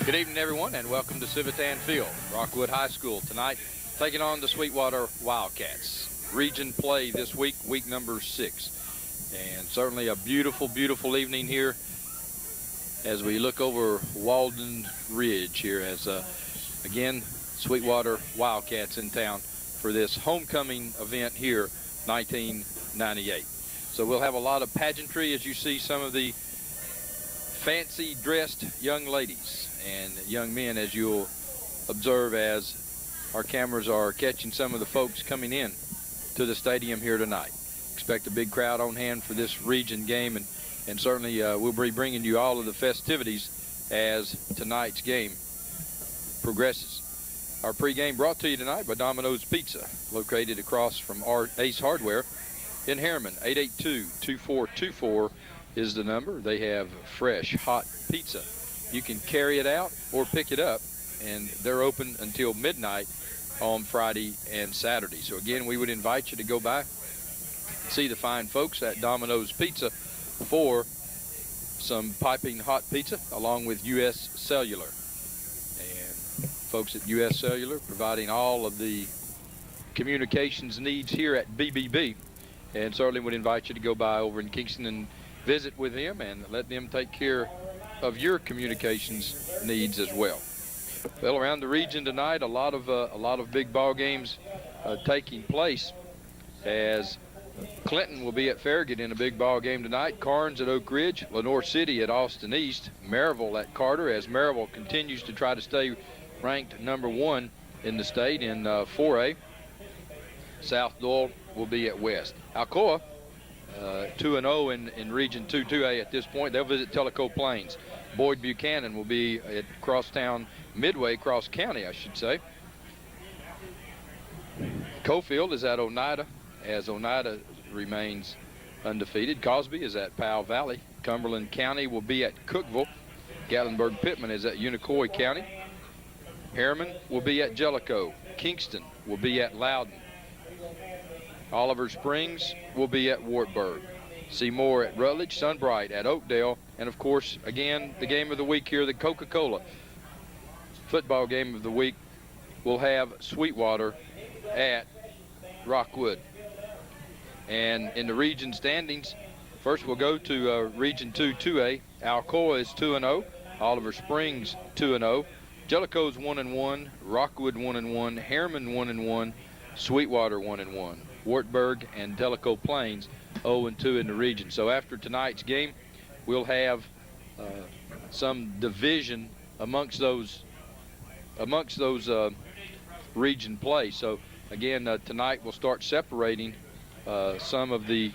Good evening, everyone, and welcome to Civitan Field. Rockwood High School tonight taking on the Sweetwater Wildcats. Region play this week, week number 6. And certainly a beautiful, beautiful evening here as we look over Walden Ridge here as, again, Sweetwater Wildcats in town for this homecoming event here, 1998. So we'll have a lot of pageantry as you see some of the fancy dressed young ladies and young men as you'll observe as our cameras are catching some of the folks coming in to the stadium here tonight. Expect a big crowd on hand for this region game, and certainly we'll be bringing you all of the festivities as tonight's game progresses. Our pregame brought to you tonight by Domino's Pizza, located across from Ace Hardware in Harriman. 882-2424 is the number. They have fresh, hot pizza. You can carry it out or pick it up, and they're open until midnight on Friday and Saturday. So again, we would invite you to go by, see the fine folks at Domino's Pizza for some piping hot pizza along with U.S. Cellular. And folks at U.S. Cellular providing all of the communications needs here at BBB, and certainly would invite you to go by over in Kingston and visit with them and let them take care of your communications needs as well. Well, around the region tonight, a lot of big ball games taking place as Clinton will be at Farragut in a big ball game tonight. Carnes at Oak Ridge, Lenoir City at Austin East, Maryville at Carter as Maryville continues to try to stay ranked #1 in the state in 4A. South Doyle will be at West. Alcoa 2-0 in Region 2A at this point. They'll visit Tellico Plains. Boyd Buchanan will be at Crosstown Midway, Cross County, I should say. Cofield is at Oneida as Oneida remains undefeated. Cosby is at Powell Valley. Cumberland County will be at Cookeville. Gatlinburg Pittman is at Unicoi County. Harriman will be at Jellicoe. Kingston will be at Loudon. Oliver Springs will be at Wartburg. Seymour at Rutledge, Sunbright at Oakdale, and of course, again, the game of the week here, the Coca-Cola football game of the week, will have Sweetwater at Rockwood. And in the region standings, first we'll go to Region 2A. Alcoa is 2-0, Oliver Springs 2-0, Jellicoe's 1-1, Rockwood 1-1, Harriman 1-1, Sweetwater 1-1. Wartburg and Tellico Plains 0-2 in the region. So after tonight's game, we'll have some division amongst those region play. So again, tonight we'll start separating some of the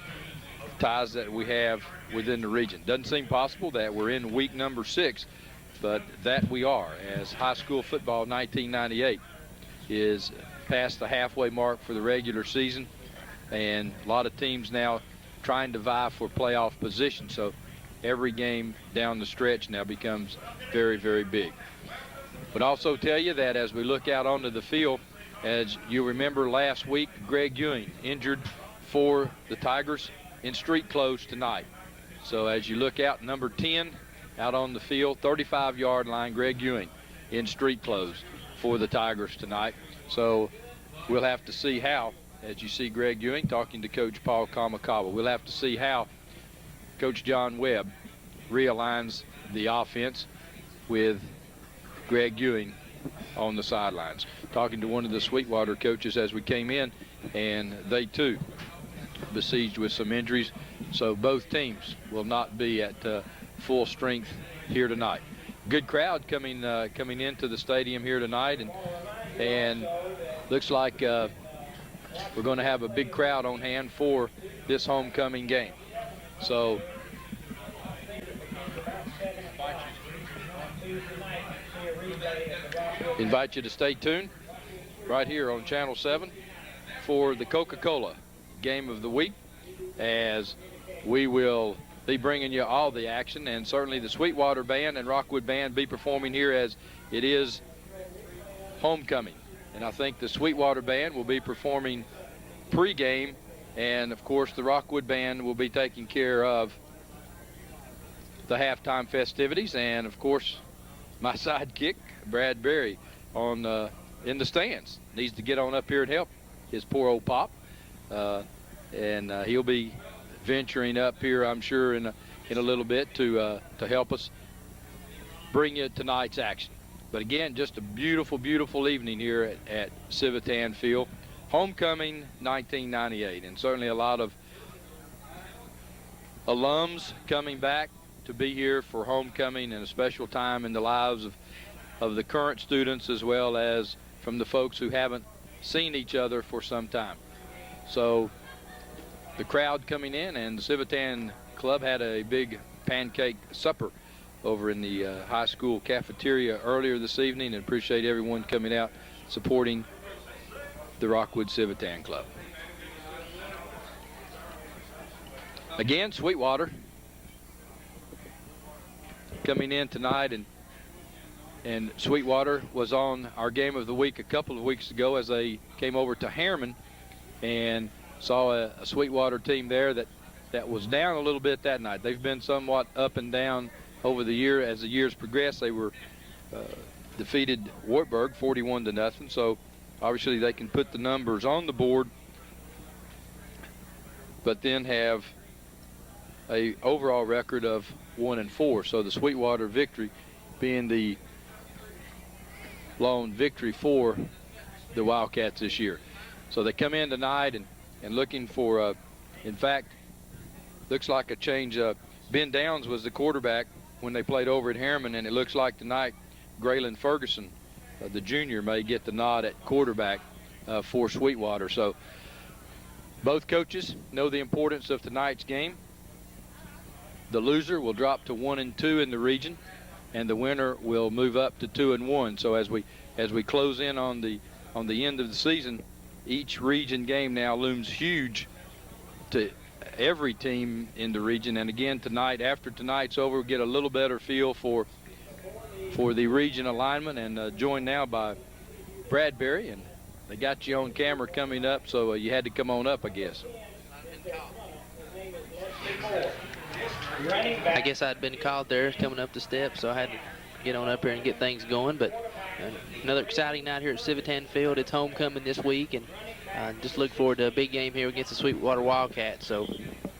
ties that we have within the region. Doesn't seem possible that we're in week number 6, but that we are, as high school football 1998 is past the halfway mark for the regular season, and a lot of teams now trying to vie for playoff position. So every game down the stretch now becomes very, very big. But also tell you that as we look out onto the field, as you remember last week, Greg Ewing injured for the Tigers in street clothes tonight. So as you look out, number 10 out on the field, 35-yard line, Greg Ewing in street clothes for the Tigers tonight. So we'll have to see how, as you see Greg Ewing talking to Coach Paul Kamakawa, we'll have to see how Coach John Webb realigns the offense with Greg Ewing on the sidelines. Talking to one of the Sweetwater coaches as we came in, and they too besieged with some injuries. So both teams will not be at full strength here tonight. Good crowd coming into the stadium here tonight, and looks like we're going to have a big crowd on hand for this homecoming game. So invite you to stay tuned right here on Channel 7 for the Coca-Cola game of the week, as we will be bringing you all the action, and certainly the Sweetwater Band and Rockwood Band be performing here as it is homecoming. And I think the Sweetwater Band will be performing pregame, and of course the Rockwood Band will be taking care of the halftime festivities, and of course my sidekick, Brad Berry, on in the stands. Needs to get on up here and help his poor old pop. And he'll be venturing up here, I'm sure, in a little bit to help us bring you tonight's action. But again, just a beautiful, beautiful evening here at Civitan Field. Homecoming 1998, and certainly a lot of alums coming back to be here for homecoming, and a special time in the lives of the current students, as well as from the folks who haven't seen each other for some time. So the crowd coming in, and the Civitan Club had a big pancake supper over in the high school cafeteria earlier this evening, and appreciate everyone coming out supporting the Rockwood Civitan Club. Again, Sweetwater coming in tonight, and Sweetwater was on our game of the week a couple of weeks ago as they came over to Harriman and saw a Sweetwater team there that was down a little bit that night. They've been somewhat up and down over the year. As the years progressed, they were defeated Wartburg 41-0. So obviously they can put the numbers on the board, but then have a overall record of 1-4. So the Sweetwater victory being the lone victory for the Wildcats this year. So they come in tonight and looking for, in fact, looks like a change. Ben Downs was the quarterback when they played over at Harriman, and it looks like tonight Graylin Ferguson, the junior, may get the nod at quarterback for Sweetwater. So both coaches know the importance of tonight's game. The loser will drop to 1-2 in the region, and the winner will move up to 2-1. So as we close in on the end of the season, each region game now looms huge to every team in the region. And again, tonight, after tonight's over, we'll get a little better feel for the region alignment, and joined now by Bradbury, and they got you on camera coming up, so you had to come on up, I guess. I guess I'd been called there coming up the steps, so I had to get on up here and get things going. But another exciting night here at Civitan Field. It's homecoming this week, and just look forward to a big game here against the Sweetwater Wildcats. So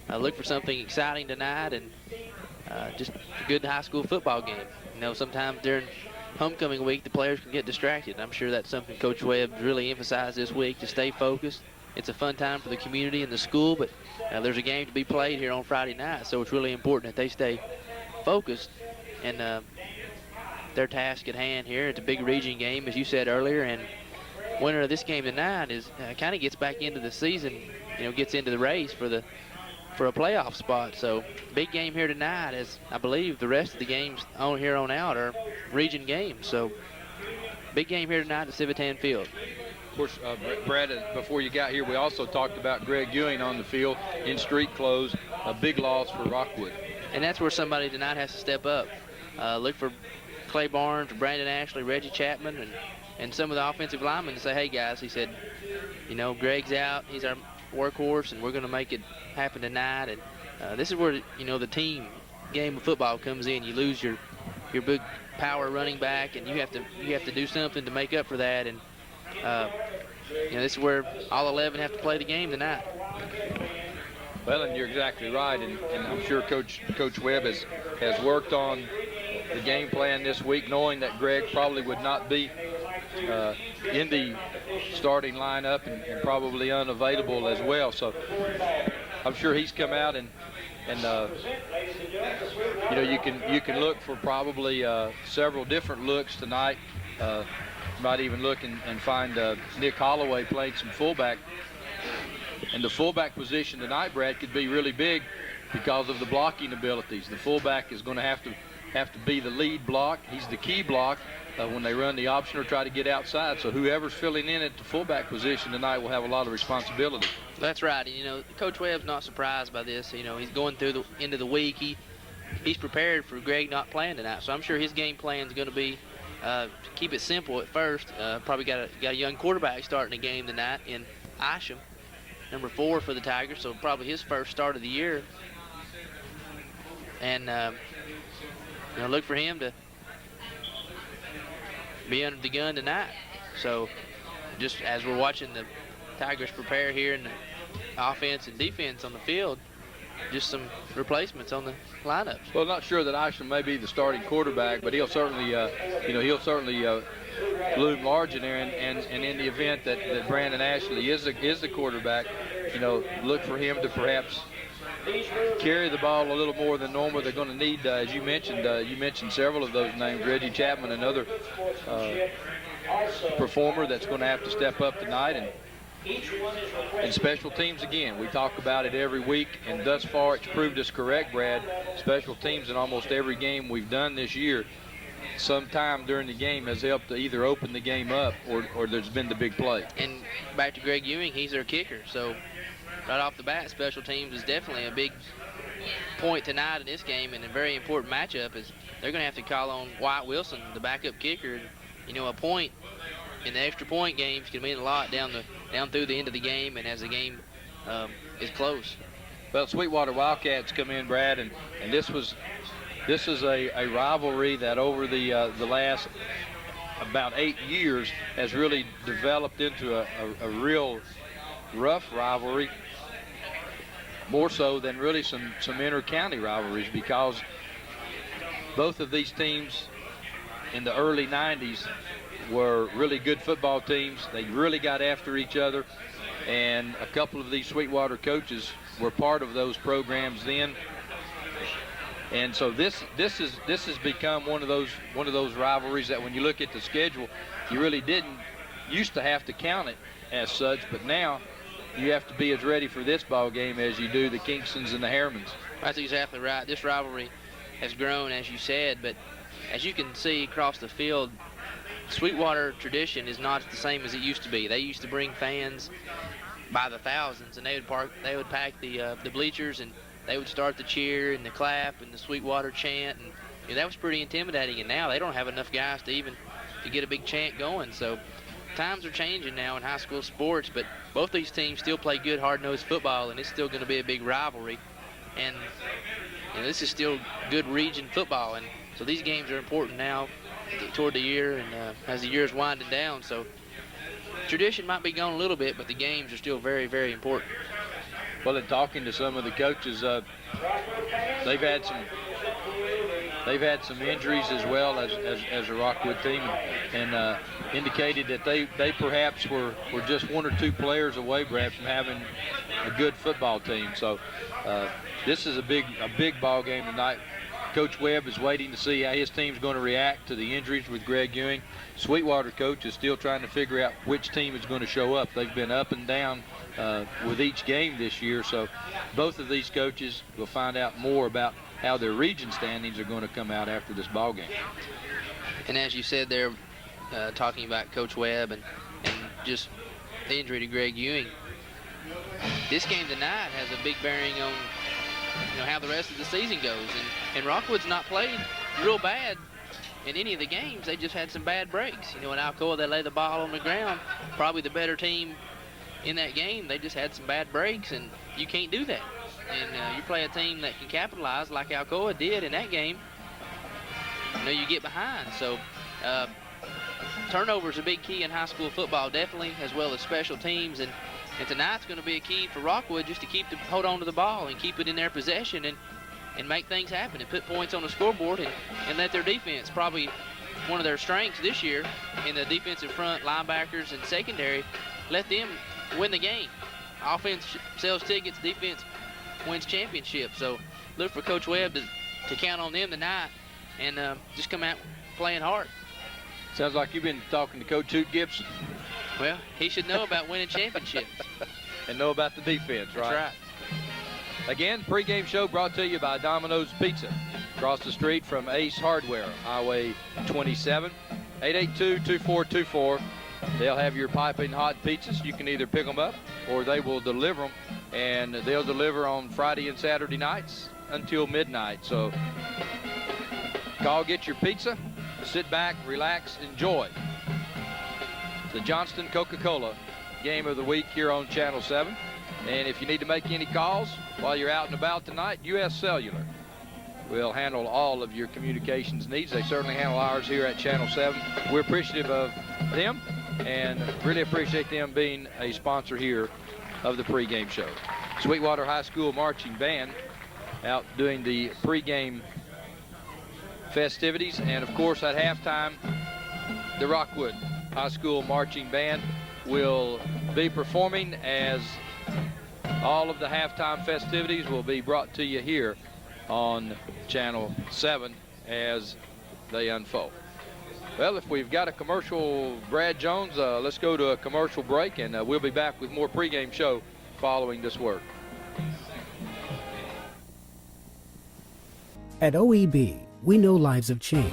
look for something exciting tonight, and just a good high school football game. You know, sometimes during homecoming week, the players can get distracted. I'm sure that's something Coach Webb really emphasized this week, to stay focused. It's a fun time for the community and the school, but there's a game to be played here on Friday night, so it's really important that they stay focused and their task at hand here. It's a big region game, as you said earlier, and winner of this game tonight is kind of gets back into the season, you know, gets into the race for a playoff spot. So big game here tonight, as I believe the rest of the games on here on out are region games. So big game here tonight at Civitan Field. Of course, Brad, before you got here, we also talked about Greg Ewing on the field in street clothes, a big loss for Rockwood. And that's where somebody tonight has to step up. Look for Clay Barnes, Brandon Ashley, Reggie Chapman, and some of the offensive linemen to say, hey, guys, he said, you know, Greg's out. He's our workhorse, and we're going to make it happen tonight. And this is where, you know, the team game of football comes in. You lose your big power running back, and you have to do something to make up for that. And you know, this is where all 11 have to play the game tonight. Well, and you're exactly right, and I'm sure Coach Webb has worked on the game plan this week, knowing that Greg probably would not be in the starting lineup and probably unavailable as well. So I'm sure he's come out and you know, you can look for probably several different looks tonight. Might even look and find Nick Holloway playing some fullback. And the fullback position tonight, Brad, could be really big because of the blocking abilities. The fullback is going to have to be the lead block. He's the key block when they run the option or try to get outside. So whoever's filling in at the fullback position tonight will have a lot of responsibility. That's right. You know, Coach Webb's not surprised by this. You know, he's going through the end of the week. He's prepared for Greg not playing tonight. So I'm sure his game plan is going to be keep it simple at first. Probably got a young quarterback starting the game tonight in Isham, number 4 for the Tigers, so probably his first start of the year. And you know, look for him to be under the gun tonight. So just as we're watching the Tigers prepare here in the offense and defense on the field, just some replacements on the lineups. Well, not sure that Isham may be the starting quarterback, but he'll certainly, loom large in there. And in the event that Brandon Ashley is the quarterback, look for him to perhaps carry the ball a little more than normal. They're going to need, as you mentioned several of those names, Reggie Chapman, another performer that's going to have to step up tonight. And special teams, again, we talk about it every week, and thus far it's proved us correct, Brad. Special teams in almost every game we've done this year, sometime during the game has helped to either open the game up or there's been the big play. And back to Greg Ewing, he's their kicker. So right off the bat, special teams is definitely a big point tonight in this game, and a very important matchup is they're going to have to call on Wyatt Wilson, the backup kicker. A point in the extra point games can mean a lot down through the end of the game and as the game is close. Well, Sweetwater Wildcats come in, Brad, and this is a rivalry that over the last about 8 years has really developed into a real rough rivalry, more so than really some inter-county rivalries, because both of these teams in the early 90s were really good football teams. They really got after each other, and a couple of these Sweetwater coaches were part of those programs then. And so this has become one of those rivalries that when you look at the schedule, you really didn't used to have to count it as such, but now you have to be as ready for this ball game as you do the Kingstons and the Harrimans. That's exactly right. This rivalry has grown, as you said, but as you can see across the field, Sweetwater tradition is not the same as it used to be. They used to bring fans by the thousands, and they would pack the bleachers, and they would start the cheer and the clap and the Sweetwater chant, and that was pretty intimidating. And now they don't have enough guys to get a big chant going. So times are changing now in high school sports, but both these teams still play good, hard-nosed football, and it's still going to be a big rivalry. And this is still good region football, and so these games are important now toward the year and as the year is winding down. So tradition might be gone a little bit, but the games are still very, very important. Well, in talking to some of the coaches, they've had some injuries as well as a Rockwood team, and indicated that they perhaps were just one or two players away, Brad, from having a good football team. So this is a big ball game tonight. Coach Webb is waiting to see how his team's going to react to the injuries with Greg Ewing. Sweetwater coach is still trying to figure out which team is going to show up. They've been up and down with each game this year, so both of these coaches will find out more about how their region standings are going to come out after this ball game. And as you said, they're talking about Coach Webb and just the injury to Greg Ewing. This game tonight has a big bearing on how the rest of the season goes. And Rockwood's not played real bad in any of the games. They just had some bad breaks. In Alcoa, they lay the ball on the ground. Probably the better team in that game. They just had some bad breaks, and you can't do that. And you play a team that can capitalize like Alcoa did in that game, you get behind. So turnover is a big key in high school football, definitely, as well as special teams. And tonight's going to be a key for Rockwood just to hold on to the ball and keep it in their possession and make things happen and put points on the scoreboard and let their defense, probably one of their strengths this year in the defensive front, linebackers and secondary, let them win the game. Offense sells tickets, defense wins championships. So look for Coach Webb to count on them tonight and just come out playing hard. Sounds like you've been talking to Coach Hoot Gibson. Well, he should know about winning championships. And know about the defense, right? That's right. Again, pregame show brought to you by Domino's Pizza. Across the street from Ace Hardware, Highway 27, 882-2424. They'll have your piping hot pizzas. You can either pick them up or they will deliver them. And they'll deliver on Friday and Saturday nights until midnight. So call, get your pizza, sit back, relax, enjoy the Johnston Coca-Cola game of the week here on Channel 7. And if you need to make any calls while you're out and about tonight, U.S. Cellular will handle all of your communications needs. They certainly handle ours here at Channel 7. We're appreciative of them and really appreciate them being a sponsor here of the pregame show. Sweetwater High School Marching Band out doing the pregame festivities, and of course at halftime the Rockwood High School Marching Band will be performing, as all of the halftime festivities will be brought to you here on Channel 7 as they unfold. Well, if we've got a commercial, Brad Jones, let's go to a commercial break, and we'll be back with more pregame show following this work. At OEB, we know lives have changed.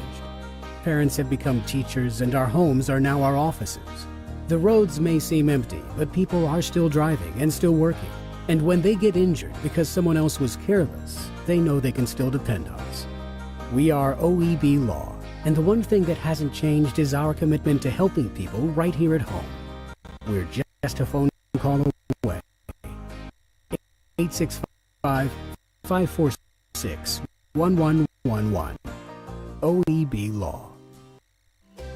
Parents have become teachers, and our homes are now our offices. The roads may seem empty, but people are still driving and still working. And when they get injured because someone else was careless, they know they can still depend on us. We are OEB Law, and the one thing that hasn't changed is our commitment to helping people right here at home. We're just a phone call away. 865-546-1111. OEB Law.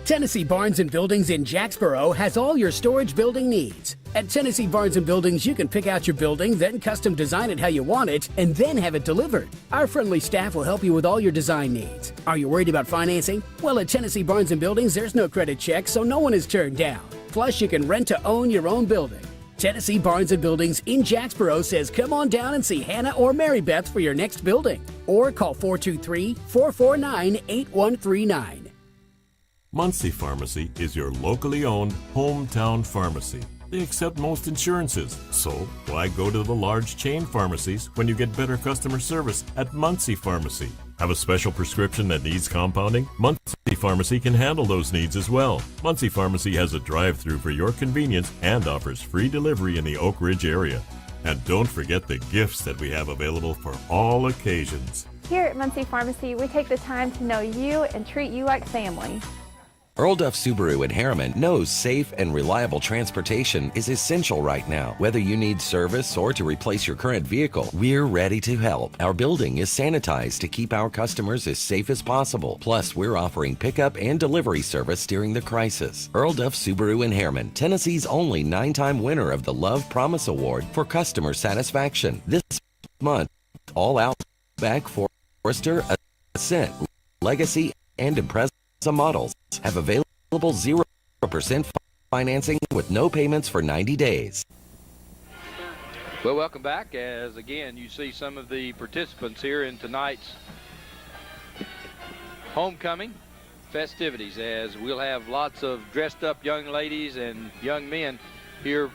Tennessee Barnes & Buildings in Jacksboro has all your storage building needs. At Tennessee Barnes & Buildings, you can pick out your building, then custom design it how you want it, and then have it delivered. Our friendly staff will help you with all your design needs. Are you worried about financing? Well, at Tennessee Barnes & Buildings, there's no credit check, so no one is turned down. Plus, you can rent to own your own building. Tennessee Barnes & Buildings in Jacksboro says come on down and see Hannah or Mary Beth for your next building. Or call 423-449-8139. Muncie Pharmacy is your locally owned hometown pharmacy. They accept most insurances, so why go to the large chain pharmacies when you get better customer service at Muncie Pharmacy? Have a special prescription that needs compounding? Muncie Pharmacy can handle those needs as well. Muncie Pharmacy has a drive-through for your convenience and offers free delivery in the Oak Ridge area. And don't forget the gifts that we have available for all occasions. Here at Muncie Pharmacy, we take the time to know you and treat you like family. Earl Duff Subaru in Harriman knows safe and reliable transportation is essential right now. Whether you need service or to replace your current vehicle, we're ready to help. Our building is sanitized to keep our customers as safe as possible. Plus, we're offering pickup and delivery service during the crisis. Earl Duff Subaru in Harriman, Tennessee's only 9-time winner of the Love Promise Award for customer satisfaction. This month, all Outback, Forester, Ascent, Legacy, and Impreza models have available 0% financing with no payments for 90 days. Well, welcome back, as again you see some of the participants here in tonight's homecoming festivities, as we'll have lots of dressed up young ladies and young men here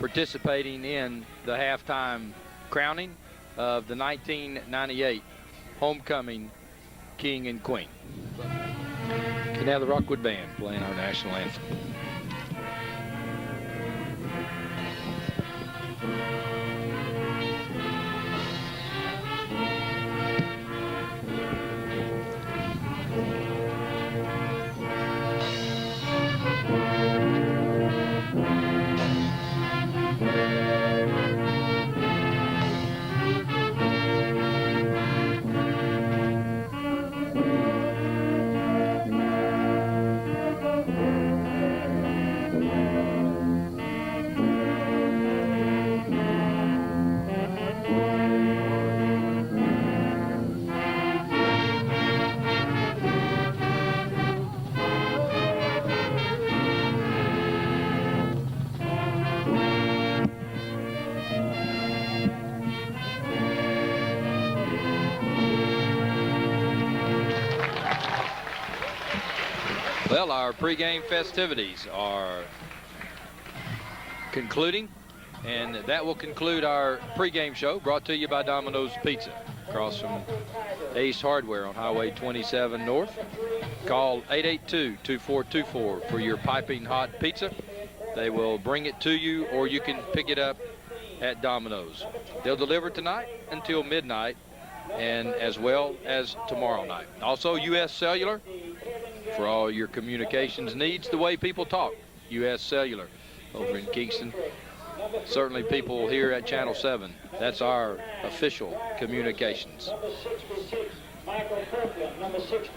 participating in the halftime crowning of the 1998 homecoming king and queen. And now the Rockwood Band playing our national anthem. Well, our pregame festivities are concluding, and that will conclude our pregame show, brought to you by Domino's Pizza, across from Ace Hardware on Highway 27 North. Call 882-2424 for your piping hot pizza. They will bring it to you, or you can pick it up at Domino's. They'll deliver tonight until midnight, and as well as tomorrow night. Also, U.S. Cellular for all your communications needs, the way people talk. U.S. Cellular over in Kingston. Certainly people here at Channel 7, that's our official communications.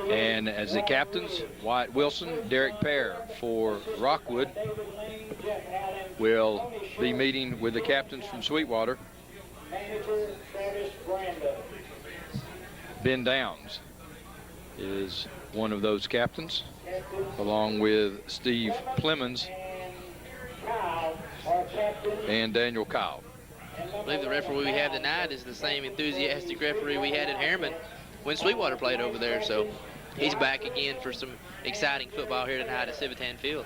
And as the captains, Wyatt Wilson, Derek Pear for Rockwood will be meeting with the captains from Sweetwater. Ben Downs is one of those captains, along with Steve Plemons and Daniel Kyle. I believe the referee we have tonight is the same enthusiastic referee we had at Harriman when Sweetwater played over there. So he's back again for some exciting football here tonight at Civitan Field.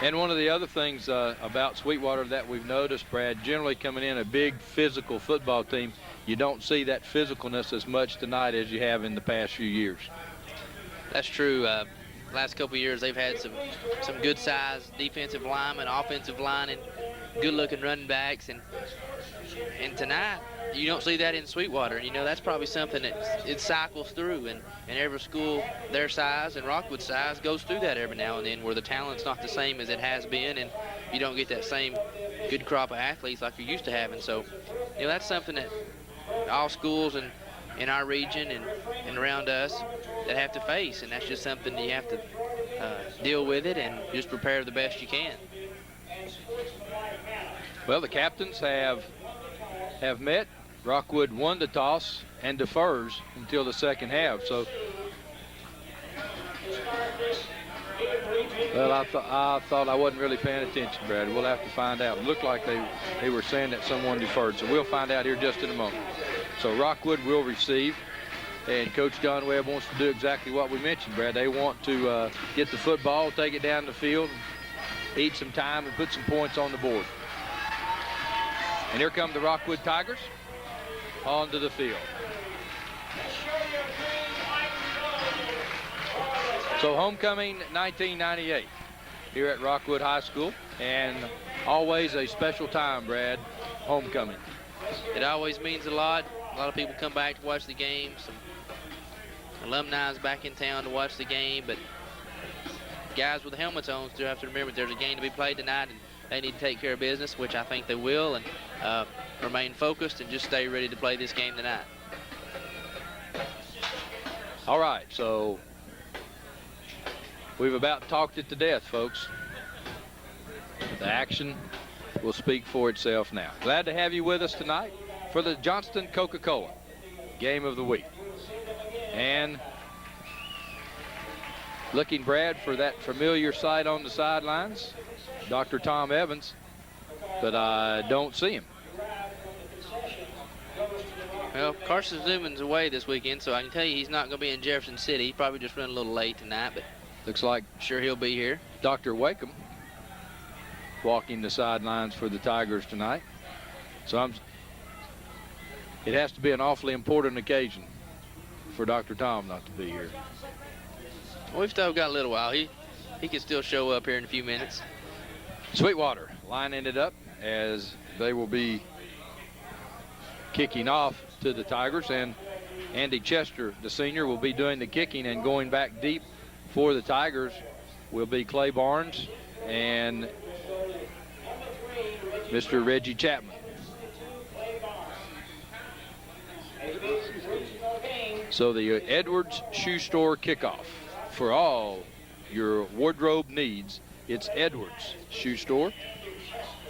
And one of the other things about Sweetwater that we've noticed, Brad, generally coming in a big physical football team, you don't see that physicalness as much tonight as you have in the past few years. That's true. Last couple of years they've had some good size defensive linemen, offensive line, and good looking running backs, and tonight you don't see that in Sweetwater. You know, that's probably something that it cycles through, and every school their size and Rockwood size goes through that every now and then, where the talent's not the same as it has been, and you don't get that same good crop of athletes like you're used to having. So, you know, that's something that all schools in our region and around us that have to face, and that's just something that you have to deal with it and just prepare the best you can. Well, the captains have met. Rockwood won the toss and defers until the second half. So, well, I thought I wasn't really paying attention, Brad. We'll have to find out. It looked like they were saying that someone deferred, so we'll find out here just in a moment. So Rockwood will receive, and Coach John Webb wants to do exactly what we mentioned, Brad. They want to get the football, take it down the field, eat some time, and put some points on the board. And here come the Rockwood Tigers onto the field. So homecoming 1998 here at Rockwood High School, and always a special time, Brad, homecoming. It always means a lot. A lot of people come back to watch the game. Some alumni is back in town to watch the game, but guys with the helmets on still have to remember there's a game to be played tonight, and they need to take care of business, which I think they will, and remain focused and just stay ready to play this game tonight. All right, so we've about talked it to death, folks. The action will speak for itself now. Glad to have you with us tonight for the Johnston Coca-Cola Game of the Week. And looking, Brad, for that familiar sight on the sidelines, Dr. Tom Evans, but I don't see him. Well, Carson Zuman's away this weekend, so I can tell you he's not going to be in Jefferson City. He probably just run a little late tonight, but looks like sure he'll be here. Dr. Wakeham walking the sidelines for the Tigers tonight. So it has to be an awfully important occasion for Dr. Tom not to be here. Well, we've still got a little while. He can still show up here in a few minutes. Sweetwater lining it up as they will be kicking off to the Tigers, and Andy Chester, the senior, will be doing the kicking, and going back deep for the Tigers will be Clay Barnes and Mr. Reggie Chapman. So the Edwards Shoe Store kickoff. For all your wardrobe needs, it's Edwards Shoe Store.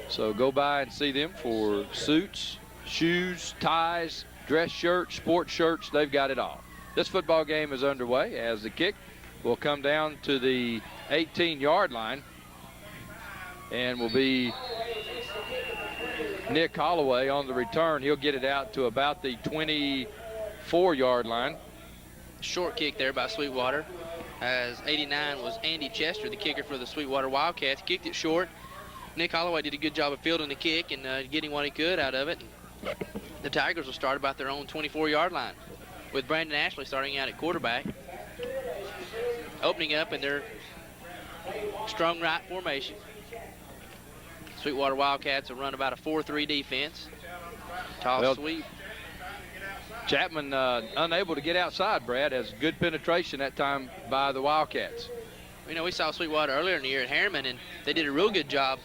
So go by and see them for suits, shoes, ties, dress shirts, sports shirts. They've got it all. This football game is underway as the kick will come down to the 18-yard line and will be Nick Holloway on the return. He'll get it out to about the 24-yard line. Short kick there by Sweetwater, as 89 was Andy Chester, the kicker for the Sweetwater Wildcats. Kicked it short. Nick Holloway did a good job of fielding the kick and getting what he could out of it. The Tigers will start about their own 24-yard line, with Brandon Ashley starting out at quarterback, opening up in their strong right formation. Sweetwater Wildcats will run about a 4-3 defense. Toss sweep. Chapman unable to get outside, Brad, has good penetration that time by the Wildcats. You know, we saw Sweetwater earlier in the year at Harriman, and they did a real good job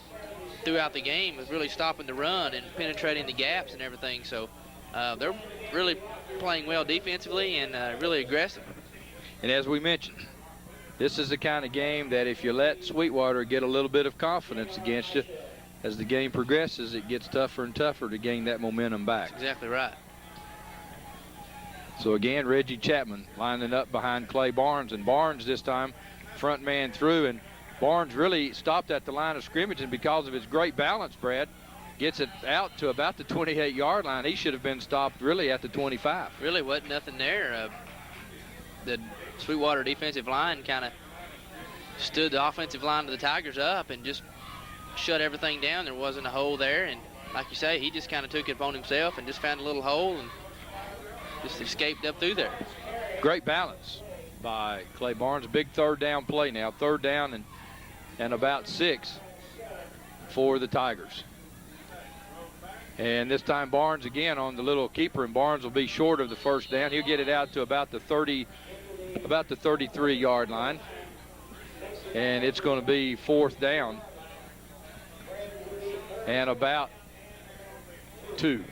throughout the game of really stopping the run and penetrating the gaps and everything. So they're really playing well defensively and really aggressive. And as we mentioned, this is the kind of game that if you let Sweetwater get a little bit of confidence against you, as the game progresses, it gets tougher and tougher to gain that momentum back. That's exactly right. So again, Reggie Chapman lining up behind Clay Barnes, and Barnes this time front man through, and Barnes really stopped at the line of scrimmage, and because of his great balance, Brad, gets it out to about the 28-yard line. He should have been stopped really at the 25. Really wasn't nothing there. The Sweetwater defensive line kind of stood the offensive line of the Tigers up and just shut everything down. There wasn't a hole there, and like you say, he just kind of took it upon himself and just found a little hole and just escaped up through there. Great balance by Clay Barnes. Big third down play now. Third down and about 6 for the Tigers. And this time Barnes again on the little keeper, and Barnes will be short of the first down. He'll get it out to about the 33-yard line. And it's going to be 4th down and about 2.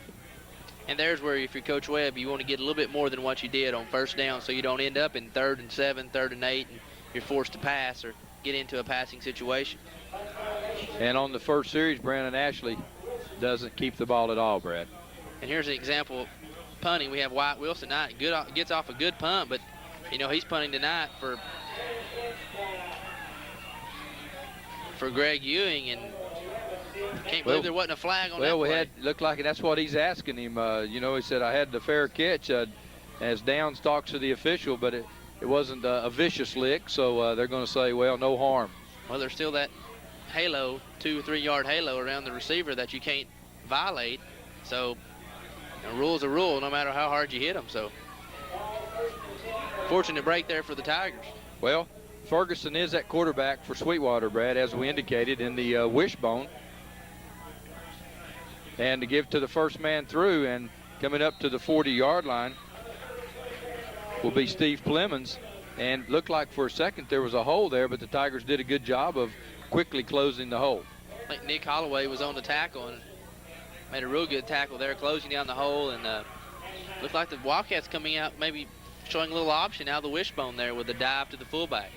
And there's where, if you're Coach Webb, you want to get a little bit more than what you did on first down, so you don't end up in 3rd and 7, 3rd and 8, and you're forced to pass or get into a passing situation. And on the first series, Brandon Ashley doesn't keep the ball at all, Brad. And here's an example of punting. We have Wyatt Wilson tonight. Gets off a good punt, but you know he's punting tonight for Greg Ewing, and can't believe there wasn't a flag on that play. Looked like that's what he's asking him. You know, he said I had the fair catch as Downs talks to the official, but it wasn't a vicious lick, so they're going to say, well, no harm. Well, there's still that halo, 2 or 3 yard halo around the receiver that you can't violate. So a rule's a rule no matter how hard you hit them. So fortunate break there for the Tigers. Well, Ferguson is at quarterback for Sweetwater, Brad, as we indicated in the wishbone. And to give to the first man through and coming up to the 40-yard line will be Steve Clemens. And looked like for a second there was a hole there, but the Tigers did a good job of quickly closing the hole. I think Nick Holloway was on the tackle and made a real good tackle there, closing down the hole, and looked like the Wildcats coming out, maybe showing a little option out of the wishbone there with a dive to the fullback.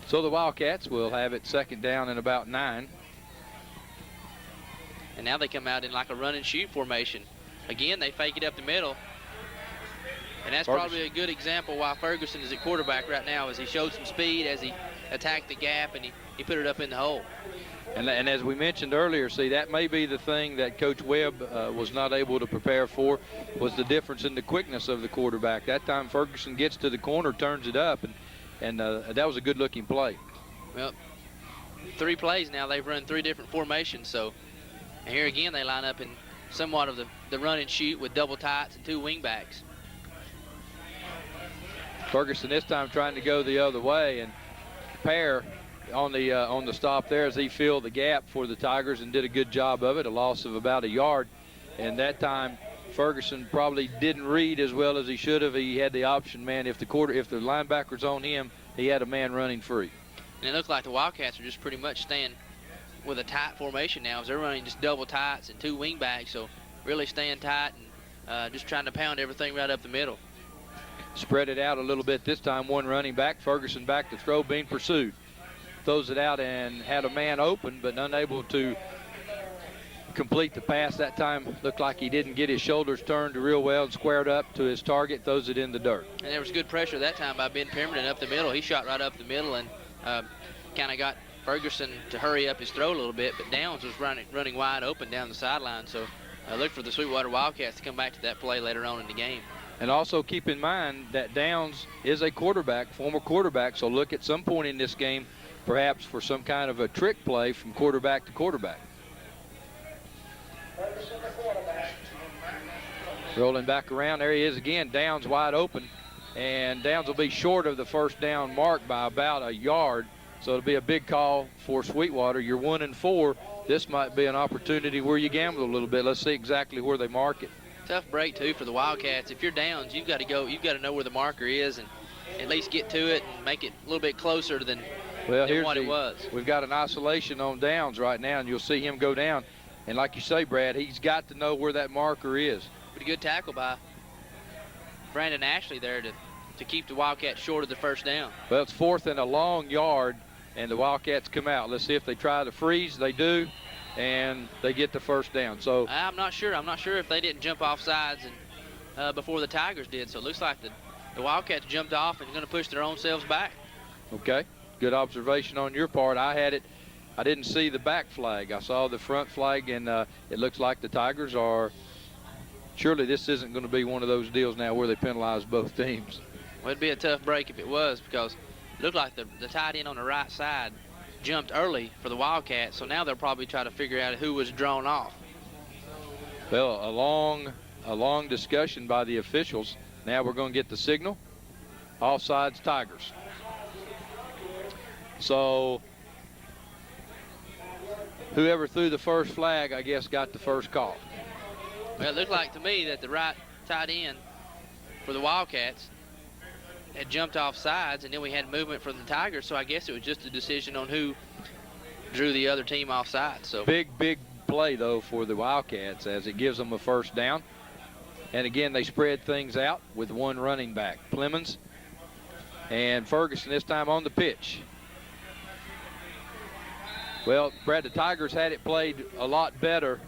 So the Wildcats will have it 2nd down and about 9. And now they come out in like a run and shoot formation. Again, they fake it up the middle. And that's probably a good example why Ferguson is at quarterback right now, as he showed some speed as he attacked the gap and he put it up in the hole. And as we mentioned earlier, see, that may be the thing that Coach Webb was not able to prepare for, was the difference in the quickness of the quarterback. That time Ferguson gets to the corner, turns it up, and that was a good-looking play. Well, 3 plays now. They've run 3 different formations. So and here again they line up in somewhat of the run and shoot with double tights and 2 wing backs. Ferguson this time trying to go the other way, and Pear on the stop there as he filled the gap for the Tigers and did a good job of it, a loss of about 1 yard. And that time Ferguson probably didn't read as well as he should have. He had the option man. If the linebacker's on him, he had a man running free. And it looked like the Wildcats are just pretty much staying with a tight formation now, as they're running just double tights and 2 wing backs, so really staying tight and just trying to pound everything right up the middle. Spread it out a little bit this time. 1 running back. Ferguson back to throw, being pursued. Throws it out and had a man open, but unable to complete the pass that time. Looked like he didn't get his shoulders turned real well and squared up to his target. Throws it in the dirt. And there was good pressure that time by Ben Pemberton up the middle. He shot right up the middle and kind of got Ferguson to hurry up his throw a little bit, but Downs was running wide open down the sideline. So look for the Sweetwater Wildcats to come back to that play later on in the game. And also keep in mind that Downs is a quarterback, former quarterback, so look at some point in this game perhaps for some kind of a trick play from quarterback to quarterback. Rolling back around, there he is again. Downs wide open, and Downs will be short of the first down mark by about 1 yard, so it'll be a big call for Sweetwater. You're 1-4. This might be an opportunity where you gamble a little bit. Let's see exactly where they mark it. Tough break too for the Wildcats. If you're Downs, you've got to know where the marker is and at least get to it and make it a little bit closer than what it was. We've got an isolation on Downs right now, and you'll see him go down. And like you say, Brad, he's got to know where that marker is. Pretty good tackle by Brandon Ashley there to keep the Wildcats short of the first down. Well, it's 4th and a long yard, and the Wildcats come out. Let's see if they try to freeze. They do, and they get the first down. So I'm not sure. I'm not sure if they didn't jump off sides and before the Tigers did. So it looks like the Wildcats jumped off and going to push their own selves back. okay, good observation on your part. I didn't see the back flag. I saw the front flag, and it looks like the Tigers are. Surely this isn't going to be one of those deals now where they penalize both teams. Well, it'd be a tough break if it was, because it looked like the tight end on the right side jumped early for the Wildcats, so now they'll probably try to figure out who was drawn off. Well, a long discussion by the officials. Now we're going to get the signal. Offsides, Tigers. So whoever threw the first flag, I guess, got the first call. Well, it looked like to me that the right tight end for the Wildcats had jumped off sides, and then we had movement from the Tigers, so I guess it was just a decision on who drew the other team off sides. So big play, though, for the Wildcats, as it gives them a first down. And again, they spread things out with one running back, Clemens and Ferguson this time on the pitch. Well, Brad, the Tigers had it played a lot better,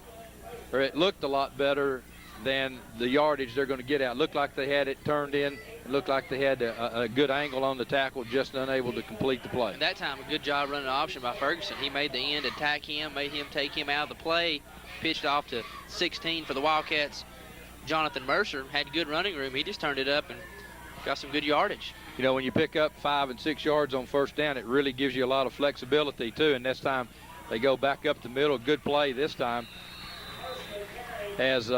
or it looked a lot better than the yardage they're going to get out. Looked like they had it turned in. It looked like they had a good angle on the tackle, just unable to complete the play. That time, a good job running an option by Ferguson. He made the end attack him, made him take him out of the play, pitched off to 16 for the Wildcats. Jonathan Mercer had good running room. He just turned it up and got some good yardage. You know, when you pick up 5 and 6 yards on first down, it really gives you a lot of flexibility, too. And this time, they go back up the middle. Good play this time. As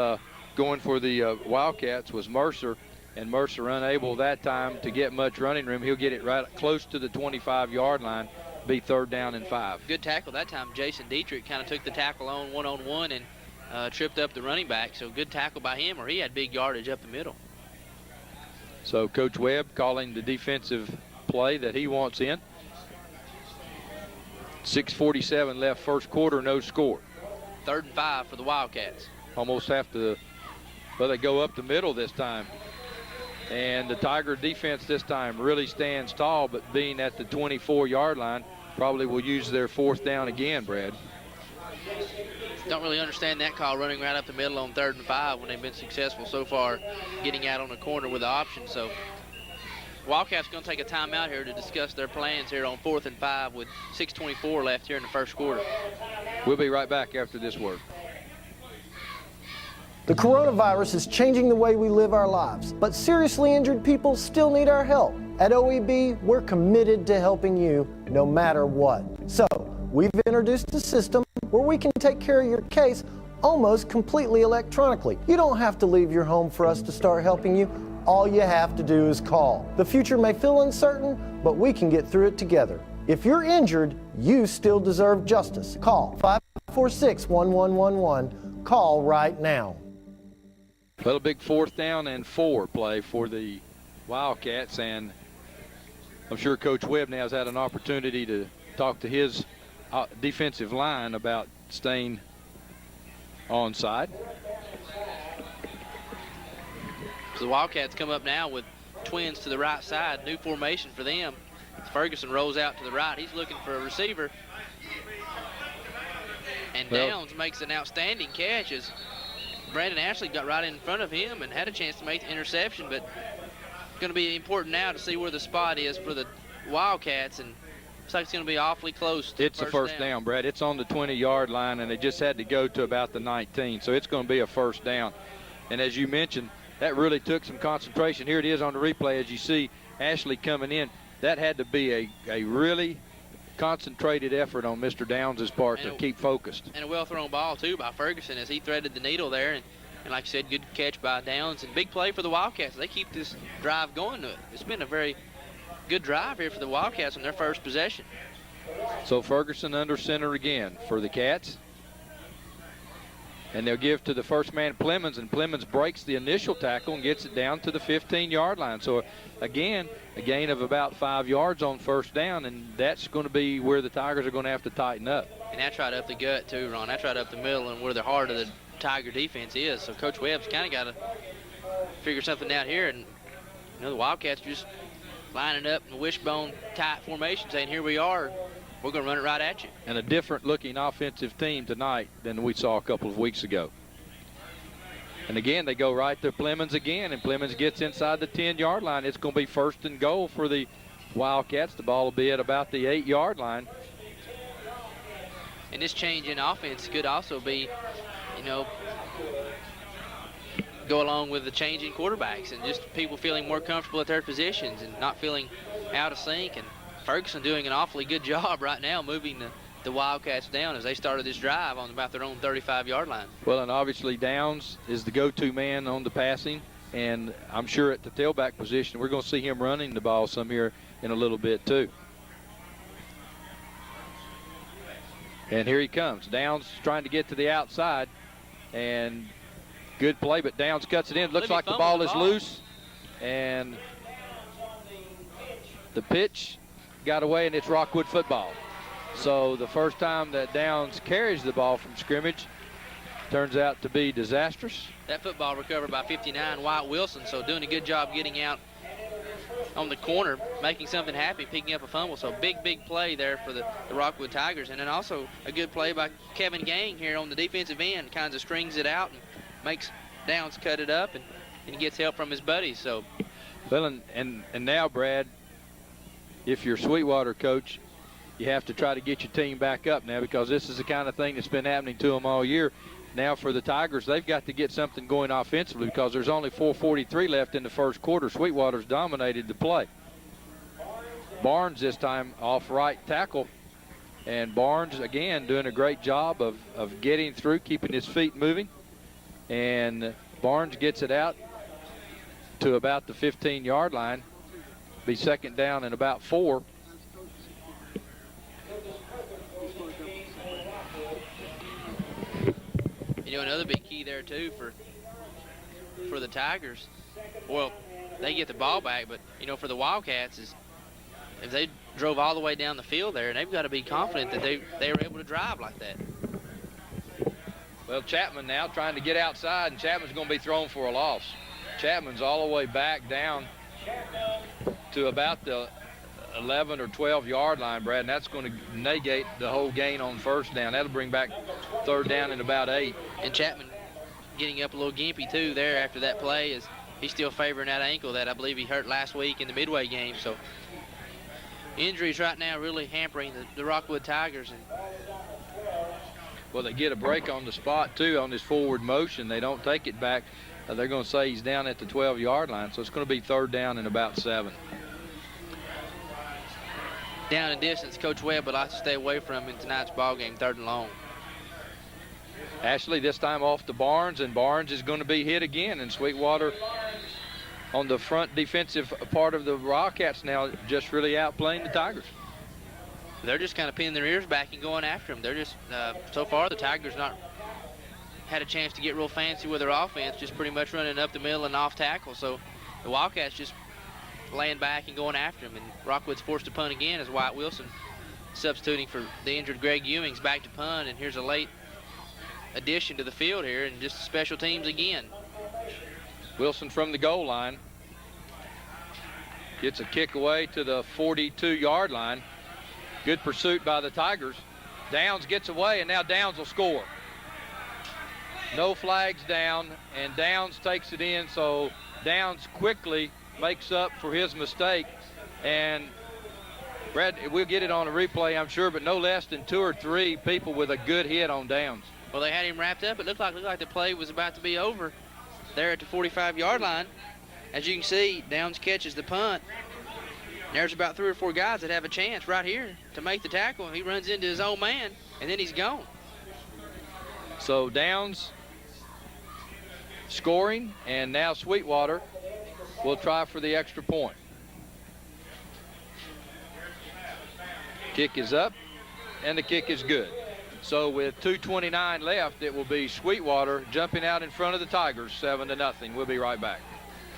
going for the Wildcats was Mercer, and Mercer unable that time to get much running room. He'll get it right close to the 25-yard line, be 3rd down and 5. Good tackle that time. Jason Dietrich kind of took the tackle on one-on-one and tripped up the running back. So good tackle by him, or he had big yardage up the middle. So Coach Webb calling the defensive play that he wants in. 6:47 left first quarter, no score. 3rd and 5 for the Wildcats. Almost have to, well, they go up the middle this time. And the Tiger defense this time really stands tall, but being at the 24-yard line, probably will use their 4th down again, Brad. Don't really understand that call, running right up the middle on 3rd and 5 when they've been successful so far getting out on the corner with the option. So Wildcats going to take a timeout here to discuss their plans here on 4th and 5 with 6:24 left here in the first quarter. We'll be right back after this word. The coronavirus is changing the way we live our lives, but seriously injured people still need our help. At OEB, we're committed to helping you no matter what. So, we've introduced a system where we can take care of your case almost completely electronically. You don't have to leave your home for us to start helping you. All you have to do is call. The future may feel uncertain, but we can get through it together. If you're injured, you still deserve justice. Call 546-1111. Call right now. Well, a big 4th down and 4 play for the Wildcats, and I'm sure Coach Webb now has had an opportunity to talk to his defensive line about staying onside. So the Wildcats come up now with twins to the right side, new formation for them. Ferguson rolls out to the right. He's looking for a receiver. And Downs makes an outstanding catch as Brandon Ashley got right in front of him and had a chance to make the interception, but it's going to be important now to see where the spot is for the Wildcats, and looks like it's going to be awfully close to It's a first down, Brad. It's on the 20-yard line, and they just had to go to about the 19, so it's going to be a first down. And as you mentioned, that really took some concentration. Here it is on the replay as you see Ashley coming in. That had to be a really concentrated effort on Mr. Downs' part to keep focused. And a well-thrown ball, too, by Ferguson as he threaded the needle there. And like I said, good catch by Downs. And big play for the Wildcats. They keep this drive going. It's been a very good drive here for the Wildcats on their first possession. So Ferguson under center again for the Cats. And they'll give to the first man, Clemens, and Clemens breaks the initial tackle and gets it down to the 15-yard line. So, again, a gain of about 5 yards on first down, and that's going to be where the Tigers are going to have to tighten up. And that's right up the gut, too, Ron. That's right up the middle and where the heart of the Tiger defense is. So Coach Webb's kind of got to figure something out here. And the Wildcats are just lining up in a wishbone tight formation, saying, here we are, we're going to run it right at you. And a different looking offensive team tonight than we saw a couple of weeks ago. And again, they go right to Plemons again, and Plemons gets inside the 10-yard line. It's going to be 1st and goal for the Wildcats. The ball will be at about the 8-yard line. And this change in offense could also be, go along with the change in quarterbacks and just people feeling more comfortable at their positions and not feeling out of sync. And Ferguson doing an awfully good job right now moving the Wildcats down as they started this drive on about their own 35-yard line. Well, and obviously Downs is the go-to man on the passing, and I'm sure at the tailback position we're going to see him running the ball some here in a little bit too. And here he comes. Downs trying to get to the outside, and good play, but Downs cuts it in. Looks like the ball is loose, and the pitch got away, and it's Rockwood football. So the first time that Downs carries the ball from scrimmage turns out to be disastrous. That football recovered by 59, Wyatt Wilson, so doing a good job getting out on the corner, making something happen, picking up a fumble. So big play there for the Rockwood Tigers. And then also a good play by Kevin Gang here on the defensive end, kind of strings it out and makes Downs cut it up, and he gets help from his buddies. So, well, and now, Brad, if you're Sweetwater coach, you have to try to get your team back up now, because this is the kind of thing that's been happening to them all year. Now for the Tigers, they've got to get something going offensively because there's only 4:43 left in the first quarter. Sweetwater's dominated the play. Barnes this time off right tackle, and Barnes again doing a great job of getting through, keeping his feet moving, and Barnes gets it out to about the 15-yard line. Be 2nd down and about 4. Another big key there too for the Tigers. Well, they get the ball back, but for the Wildcats is if they drove all the way down the field there, and they've got to be confident that they were able to drive like that. Well, Chapman now trying to get outside, and Chapman's going to be thrown for a loss. Chapman's all the way back down to about the 11 or 12-yard line, Brad, and that's going to negate the whole gain on 1st down. That'll bring back 3rd down and about 8. And Chapman getting up a little gimpy too there after that play, is he's still favoring that ankle that I believe he hurt last week in the Midway game. So injuries right now really hampering the Rockwood Tigers. And well, they get a break on the spot too on this forward motion. They don't take it back. They're going to say he's down at the 12-yard line, so it's going to be 3rd down and about 7. Down in distance, Coach Webb would like to stay away from in tonight's ball game, 3rd and long. Ashley this time off to Barnes, and Barnes is going to be hit again, and Sweetwater on the front defensive part of the Wildcats now just really outplaying the Tigers. They're just kind of pinning their ears back and going after them. They're just, so far the Tigers not had a chance to get real fancy with their offense, just pretty much running up the middle and off tackle. So the Wildcats just laying back and going after him, and Rockwood's forced to punt again as Wyatt Wilson substituting for the injured Greg Ewing's back to punt, and here's a late addition to the field here, and just special teams again. Wilson from the goal line gets a kick away to the 42-yard line. Good pursuit by the Tigers. Downs gets away, and now Downs will score. No flags down, and Downs takes it in, so Downs quickly makes up for his mistake. And Brad, we'll get it on a replay, I'm sure, but no less than 2 or 3 people with a good hit on Downs. Well, they had him wrapped up. It looked like the play was about to be over there at the 45-yard line. As you can see, Downs catches the punt. There's about 3 or 4 guys that have a chance right here to make the tackle. He runs into his own man, and then he's gone. So Downs scoring, and now Sweetwater will try for the extra point. Kick is up, and the kick is good. So with 2:29 left, it will be Sweetwater jumping out in front of the Tigers, 7-0. We'll be right back.